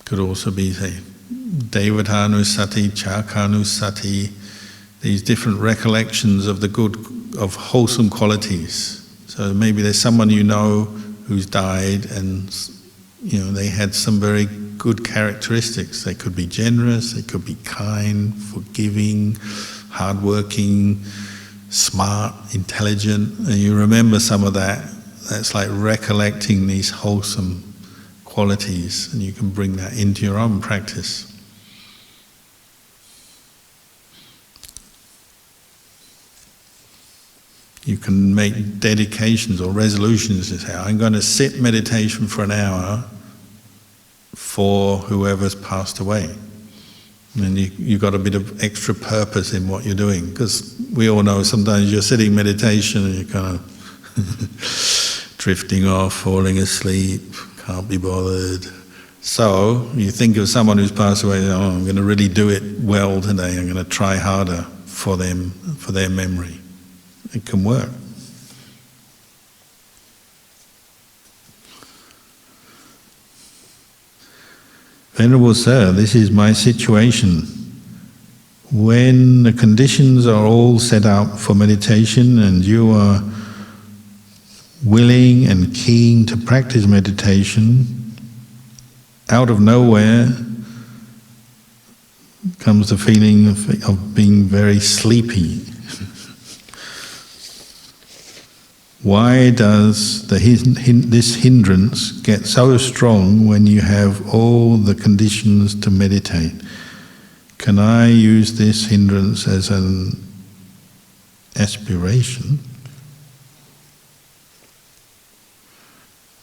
could also be, say, Devatanusati, Chakanusati, these different recollections of the good, of wholesome qualities. So maybe there's someone you know who's died and they had some very good characteristics. They could be generous, they could be kind, forgiving, hardworking, smart, intelligent, and you remember some of that. That's like recollecting these wholesome qualities, and you can bring that into your own practice. You can make dedications or resolutions to say, I'm going to sit meditation for an hour for whoever's passed away. And you've got a bit of extra purpose in what you're doing, because we all know sometimes you're sitting meditation and you're kind of drifting off, falling asleep, can't be bothered. So you think of someone who's passed away, I'm going to really do it well today, I'm going to try harder for them, for their memory. It can work. Venerable Sir, this is my situation. When the conditions are all set up for meditation and you are willing and keen to practice meditation, out of nowhere comes the feeling of being very sleepy. Why does this hindrance get so strong when you have all the conditions to meditate? Can I use this hindrance as an aspiration?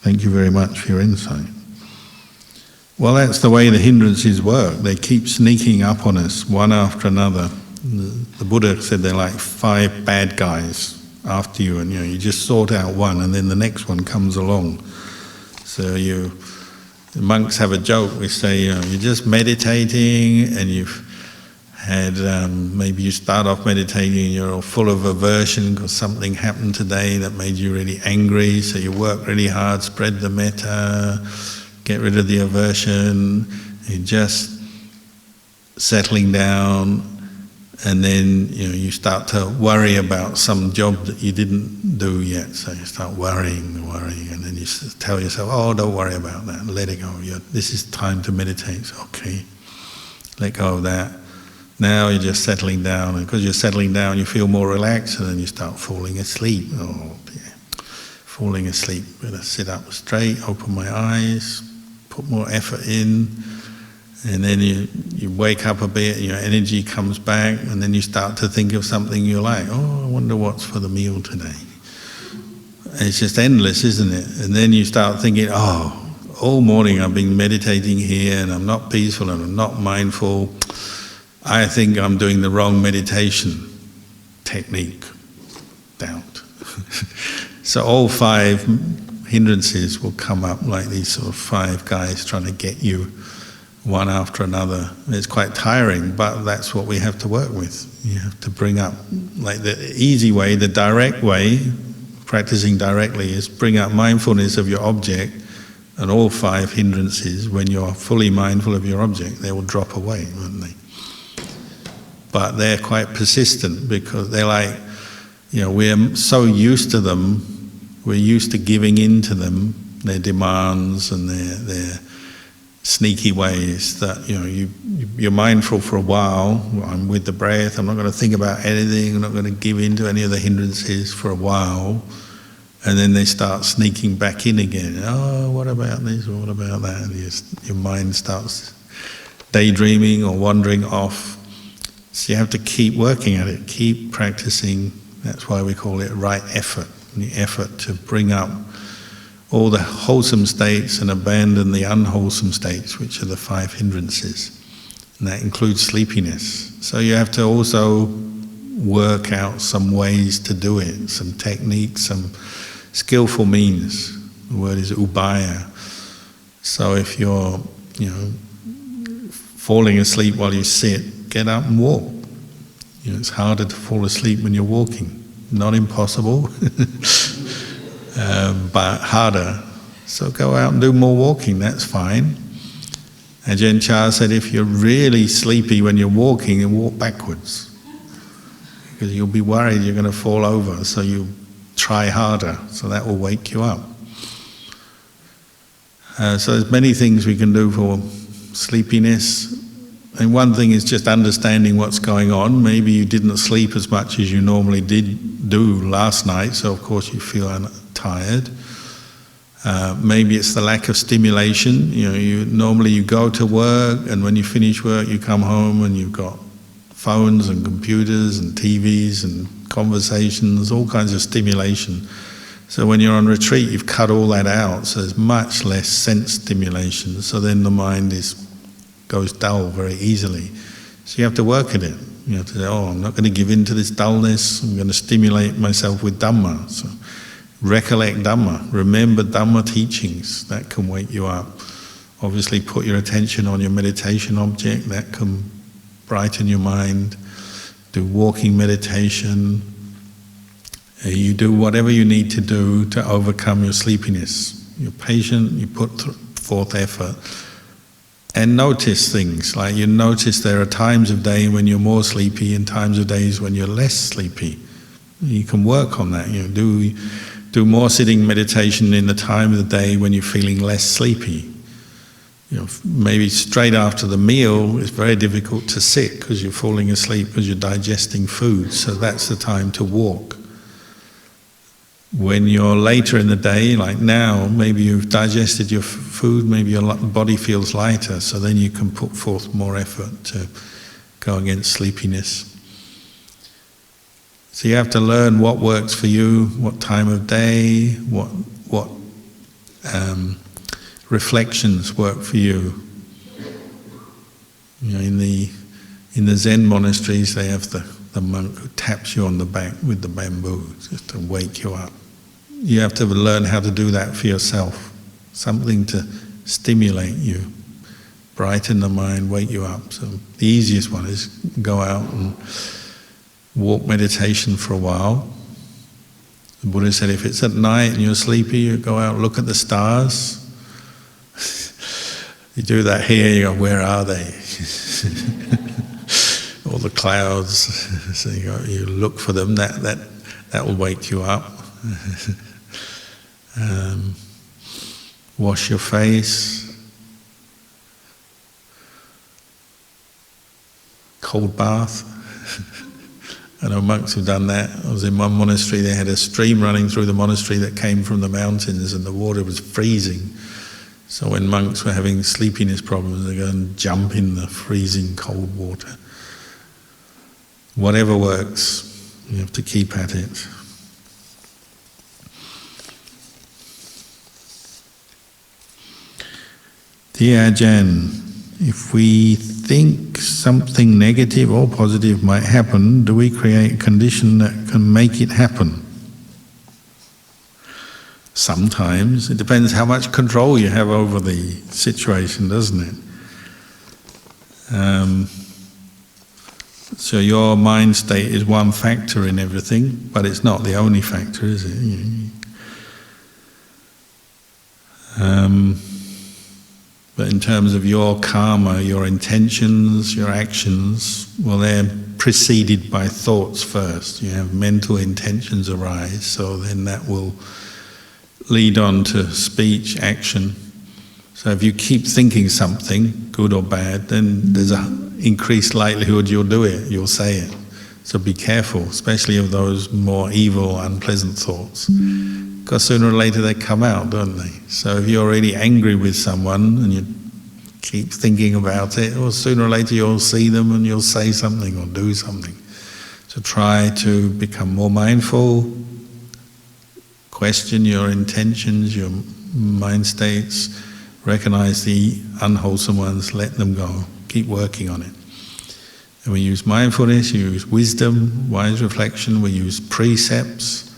Thank you very much for your insight. Well, that's the way the hindrances work. They keep sneaking up on us, one after another. The Buddha said they're like 5 bad guys after you, and you just sort out one and then the next one comes along. So the monks have a joke. We say, you're just meditating and you've had, maybe you start off meditating and you're all full of aversion because something happened today that made you really angry, so you work really hard, spread the metta, get rid of the aversion, you're just settling down, And then you start to worry about some job that you didn't do yet. So you start worrying, and then you tell yourself, "Oh, don't worry about that. Let it go. This is time to meditate." So, okay, let go of that. Now you're just settling down, and because you're settling down, you feel more relaxed, and then you start falling asleep. Oh dear, falling asleep. Better sit up straight, open my eyes, put more effort in. And then you wake up a bit, your energy comes back, and then you start to think of something you like. Oh, I wonder what's for the meal today. And it's just endless, isn't it? And then you start thinking, oh, all morning I've been meditating here, and I'm not peaceful, and I'm not mindful. I think I'm doing the wrong meditation technique. Doubt. So all 5 hindrances will come up like these sort of 5 guys trying to get you one after another. It's quite tiring, but that's what we have to work with. You have to bring up, like the easy way, the direct way, practicing directly, is bring up mindfulness of your object, and all 5 hindrances, when you're fully mindful of your object, they will drop away, won't they? But they're quite persistent, because they're like, we're so used to them, we're used to giving in to them, their demands and their sneaky ways, that you're mindful for a while. I'm with the breath, I'm not going to think about anything, I'm not going to give in to any of the hindrances for a while, and then they start sneaking back in again. Oh, what about this, or what about that? And your mind starts daydreaming or wandering off. So you have to keep working at it, keep practicing. That's why we call it right effort, the effort to bring up all the wholesome states and abandon the unwholesome states, which are the 5 hindrances. And that includes sleepiness. So you have to also work out some ways to do it, some techniques, some skillful means. The word is ubaya. So if you're, falling asleep while you sit, get up and walk. It's harder to fall asleep when you're walking. Not impossible. But harder. So go out and do more walking, that's fine. Ajahn Chah said, if you're really sleepy when you're walking, then walk backwards. Because you'll be worried you're going to fall over, so you try harder, so that will wake you up. So there's many things we can do for sleepiness. And one thing is just understanding what's going on. Maybe you didn't sleep as much as you normally did do last night, so of course you feel tired. Maybe it's the lack of stimulation. Normally you go to work, and when you finish work you come home and you've got phones and computers and TVs and conversations, all kinds of stimulation. So when you're on retreat you've cut all that out, so there's much less sense stimulation, so then the mind goes dull very easily. So you have to work at it. You have to say, I'm not going to give in to this dullness, I'm going to stimulate myself with Dhamma. So recollect Dhamma, remember Dhamma teachings, that can wake you up. Obviously put your attention on your meditation object, that can brighten your mind. Do walking meditation. You do whatever you need to do to overcome your sleepiness. You're patient, you put forth effort. And notice things, like you notice there are times of day when you're more sleepy and times of days when you're less sleepy. You can work on that. Do more sitting meditation in the time of the day when you're feeling less sleepy. Maybe straight after the meal it's very difficult to sit because you're falling asleep because you're digesting food, so that's the time to walk. When you're later in the day, like now, maybe you've digested your food, maybe your body feels lighter, so then you can put forth more effort to go against sleepiness. So you have to learn what works for you, what time of day, what reflections work for you. In the Zen monasteries they have the monk who taps you on the back with the bamboo just to wake you up. You have to learn how to do that for yourself, something to stimulate you, brighten the mind, wake you up. So the easiest one is go out and walk meditation for a while. The Buddha said if it's at night and you're sleepy, you go out, look at the stars. You do that here, you go, where are they? or the clouds. So you look for them. That will wake you up. Wash your face. Cold bath. I know monks who've done that. I was in one monastery, they had a stream running through the monastery that came from the mountains, and the water was freezing. So when monks were having sleepiness problems, they go and jump in the freezing cold water. Whatever works, you have to keep at it. Dear Ajahn, if we think something negative or positive might happen, do we create a condition that can make it happen? Sometimes. It depends how much control you have over the situation, doesn't it? So your mind state is one factor in everything, but it's not the only factor, is it? But in terms of your karma, your intentions, your actions, well, they're preceded by thoughts first. You have mental intentions arise, so then that will lead on to speech, action. So if you keep thinking something, good or bad, then there's an increased likelihood you'll do it, you'll say it. So be careful, especially of those more evil, unpleasant thoughts. Because sooner or later they come out, don't they? So if you're really angry with someone and you keep thinking about it, well, sooner or later you'll see them and you'll say something or do something. So try to become more mindful, question your intentions, your mind states, recognize the unwholesome ones, let them go, keep working on it. And we use mindfulness, you use wisdom, wise reflection, we use precepts.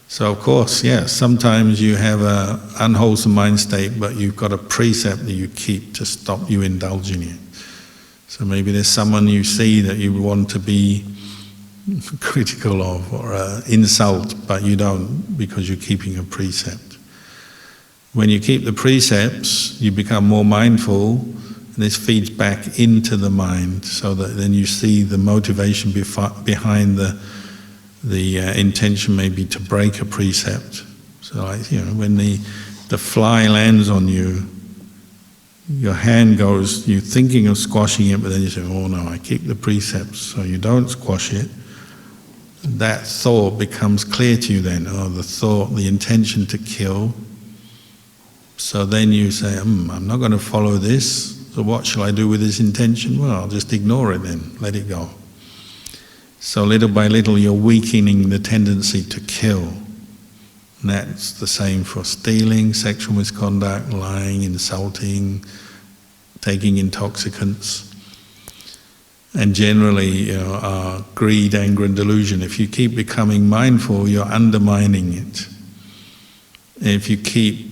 So of course, yes, sometimes you have an unwholesome mind state, but you've got a precept that you keep to stop you indulging it. So maybe there's someone you see that you want to be critical of or insult, but you don't because you're keeping a precept. When you keep the precepts, you become more mindful, and this feeds back into the mind, so that then you see the motivation behind the intention may be to break a precept. So when the fly lands on you, your hand goes, you're thinking of squashing it, but then you say, oh no, I keep the precepts, so you don't squash it. That thought becomes clear to you then, the intention to kill. So then you say, I'm not going to follow this, so what shall I do with this intention? Well, I'll just ignore it then, let it go. So little by little you're weakening the tendency to kill. And that's the same for stealing, sexual misconduct, lying, insulting, taking intoxicants. And generally, greed, anger and delusion. If you keep becoming mindful, you're undermining it. And if you keep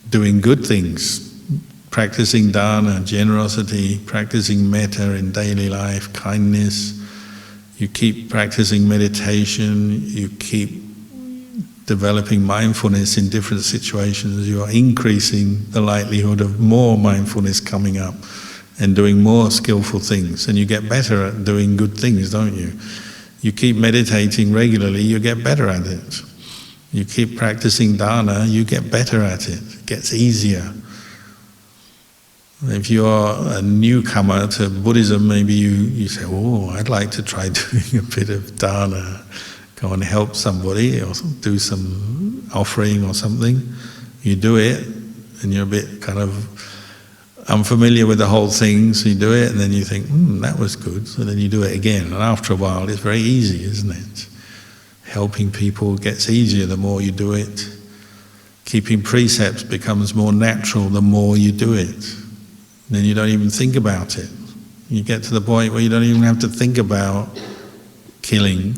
doing good things, practicing dana, generosity, practicing metta in daily life, kindness, you keep practicing meditation, you keep developing mindfulness in different situations, you are increasing the likelihood of more mindfulness coming up and doing more skillful things. And you get better at doing good things, don't you? You keep meditating regularly, you get better at it. You keep practicing dana, you get better at it. It gets easier. If you're a newcomer to Buddhism, maybe you say, oh, I'd like to try doing a bit of dana, go and help somebody or do some offering or something. You do it and you're a bit kind of unfamiliar with the whole thing, so you do it and then you think, that was good, so then you do it again. And after a while it's very easy, isn't it? Helping people gets easier the more you do it. Keeping precepts becomes more natural the more you do it. Then you don't even think about it. You get to the point where you don't even have to think about killing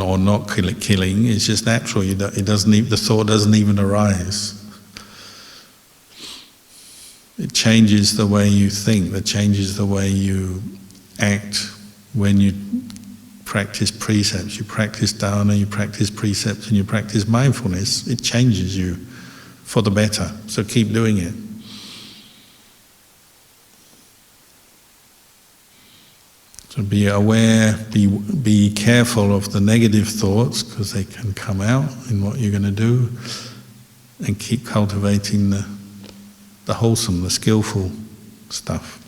or not killing. It's just natural. The thought doesn't even arise. It changes the way you think. It changes the way you act when you practice precepts. You practice dana, you practice precepts, and you practice mindfulness. It changes you for the better. So keep doing it. So be aware, be careful of the negative thoughts, because they can come out in what you're going to do, and keep cultivating the wholesome, the skillful stuff.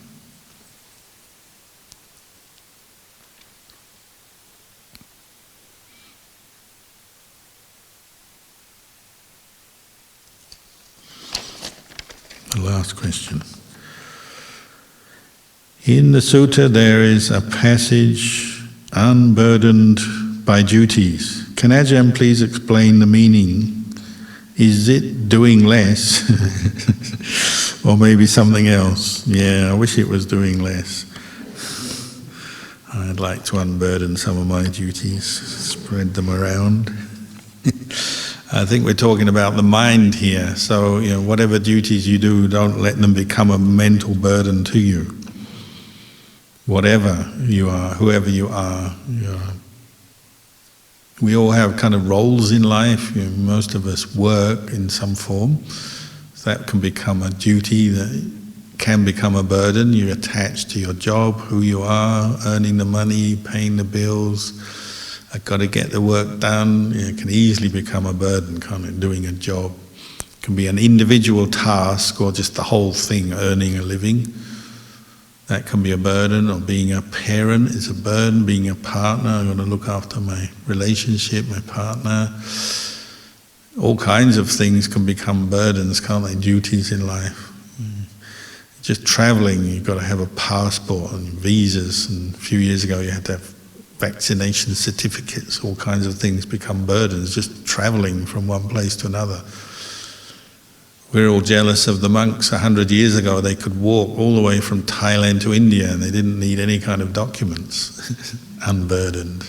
The last question. In the sutta there is a passage, unburdened by duties. Can Ajahn please explain the meaning? Is it doing less? Or maybe something else? Yeah, I wish it was doing less. I'd like to unburden some of my duties, spread them around. I think we're talking about the mind here, so whatever duties you do, don't let them become a mental burden to you. Whatever you are, whoever you are, we all have kind of roles in life. Most of us work in some form. So that can become a duty, that can become a burden. You're attached to your job, who you are, earning the money, paying the bills. I've got to get the work done. It can easily become a burden, can't it? Doing a job. It can be an individual task or just the whole thing, earning a living. That can be a burden. Or being a parent is a burden. Being a partner, I've got to look after my relationship, my partner. All kinds of things can become burdens, can't they? Duties in life. Just travelling, you've got to have a passport and visas. And a few years ago you had to have vaccination certificates. All kinds of things become burdens, just travelling from one place to another. We're all jealous of the monks 100 years ago. They could walk all the way from Thailand to India and they didn't need any kind of documents. Unburdened.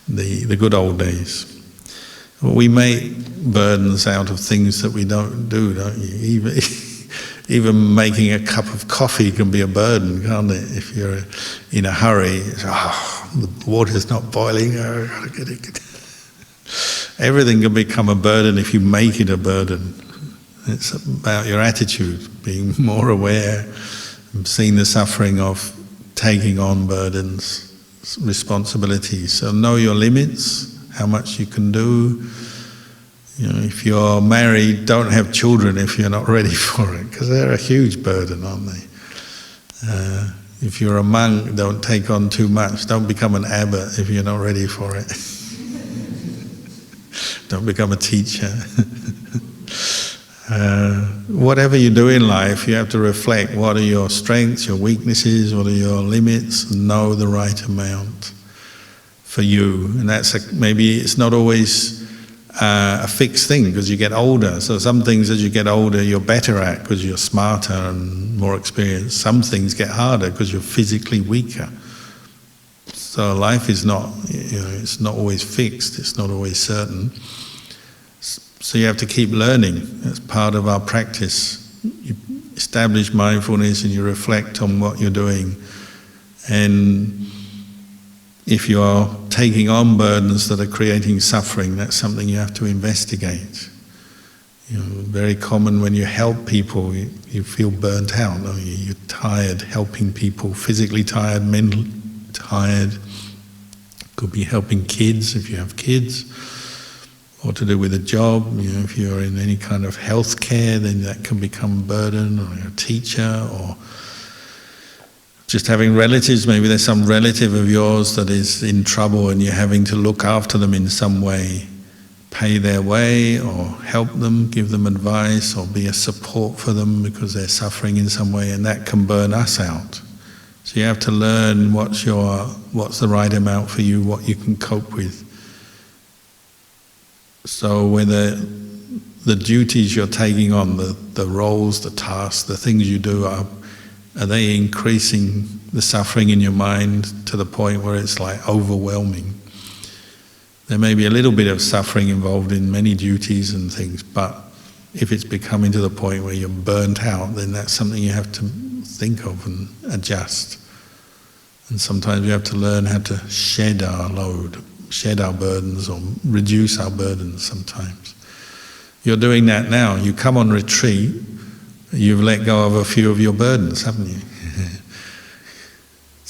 The good old days. Well, we make burdens out of things that we don't do, don't you? Even making a cup of coffee can be a burden, can't it? If you're in a hurry, the water's not boiling, I've got to get it. Everything can become a burden if you make it a burden. It's about your attitude, being more aware, seeing the suffering of taking on burdens, responsibilities. So know your limits, how much you can do. If you're married, don't have children if you're not ready for it, because they're a huge burden, aren't they? If you're a monk, don't take on too much. Don't become an abbot if you're not ready for it. Don't become a teacher. Whatever you do in life, you have to reflect what are your strengths, your weaknesses, what are your limits, and know the right amount for you. And maybe it's not always a fixed thing because you get older. So some things as you get older you're better at because you're smarter and more experienced. Some things get harder because you're physically weaker. So life is not, it's not always fixed, it's not always certain. So you have to keep learning. That's part of our practice. You establish mindfulness and you reflect on what you're doing. And if you are taking on burdens that are creating suffering, that's something you have to investigate. Very common when you help people, you feel burnt out. You're tired helping people, physically tired, mentally tired. Could be helping kids if you have kids, or to do with a job. If you're in any kind of health care, then that can become a burden, or you're a teacher, or just having relatives. Maybe there's some relative of yours that is in trouble and you're having to look after them in some way, pay their way or help them, give them advice or be a support for them because they're suffering in some way, and that can burn us out. So you have to learn what's the right amount for you, what you can cope with. So whether the duties you're taking on, the roles, the tasks, the things you do are they increasing the suffering in your mind to the point where it's like overwhelming? There may be a little bit of suffering involved in many duties and things, but if it's becoming to the point where you're burnt out, then that's something you have to think of and adjust. And sometimes we have to learn how to shed our load, shed our burdens, or reduce our burdens sometimes. You're doing that now. You come on retreat, you've let go of a few of your burdens, haven't you?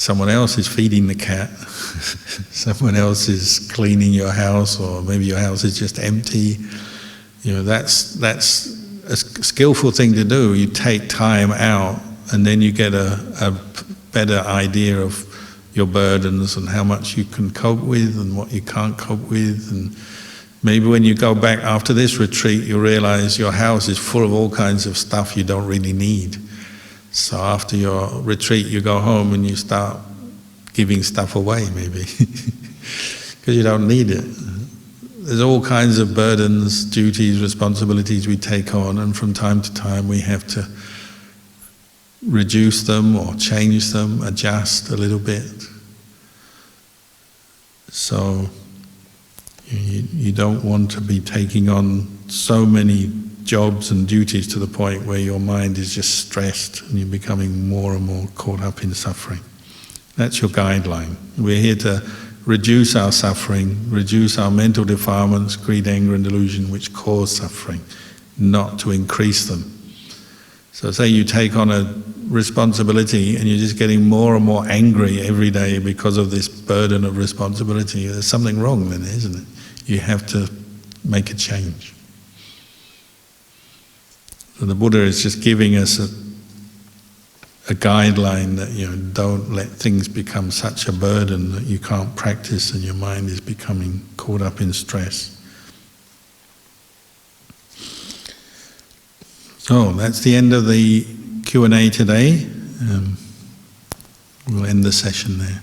someone else is feeding the cat, someone else is cleaning your house, or maybe your house is just empty. That's a skillful thing to do. You take time out, and then you get a better idea of your burdens and how much you can cope with and what you can't cope with. And maybe when you go back after this retreat, you realize your house is full of all kinds of stuff you don't really need. So after your retreat, you go home and you start giving stuff away, maybe, because you don't need it. There's all kinds of burdens, duties, responsibilities we take on, and from time to time we have to reduce them or change them, adjust a little bit. So you don't want to be taking on so many jobs and duties to the point where your mind is just stressed and you're becoming more and more caught up in suffering. That's your guideline. We're here to reduce our suffering, reduce our mental defilements, greed, anger and delusion which cause suffering, not to increase them. So say you take on a responsibility and you're just getting more and more angry every day because of this burden of responsibility. There's something wrong then, isn't it? You have to make a change. So the Buddha is just giving us a guideline that don't let things become such a burden that you can't practice and your mind is becoming caught up in stress. So that's the end of the Q&A today. We'll end the session there.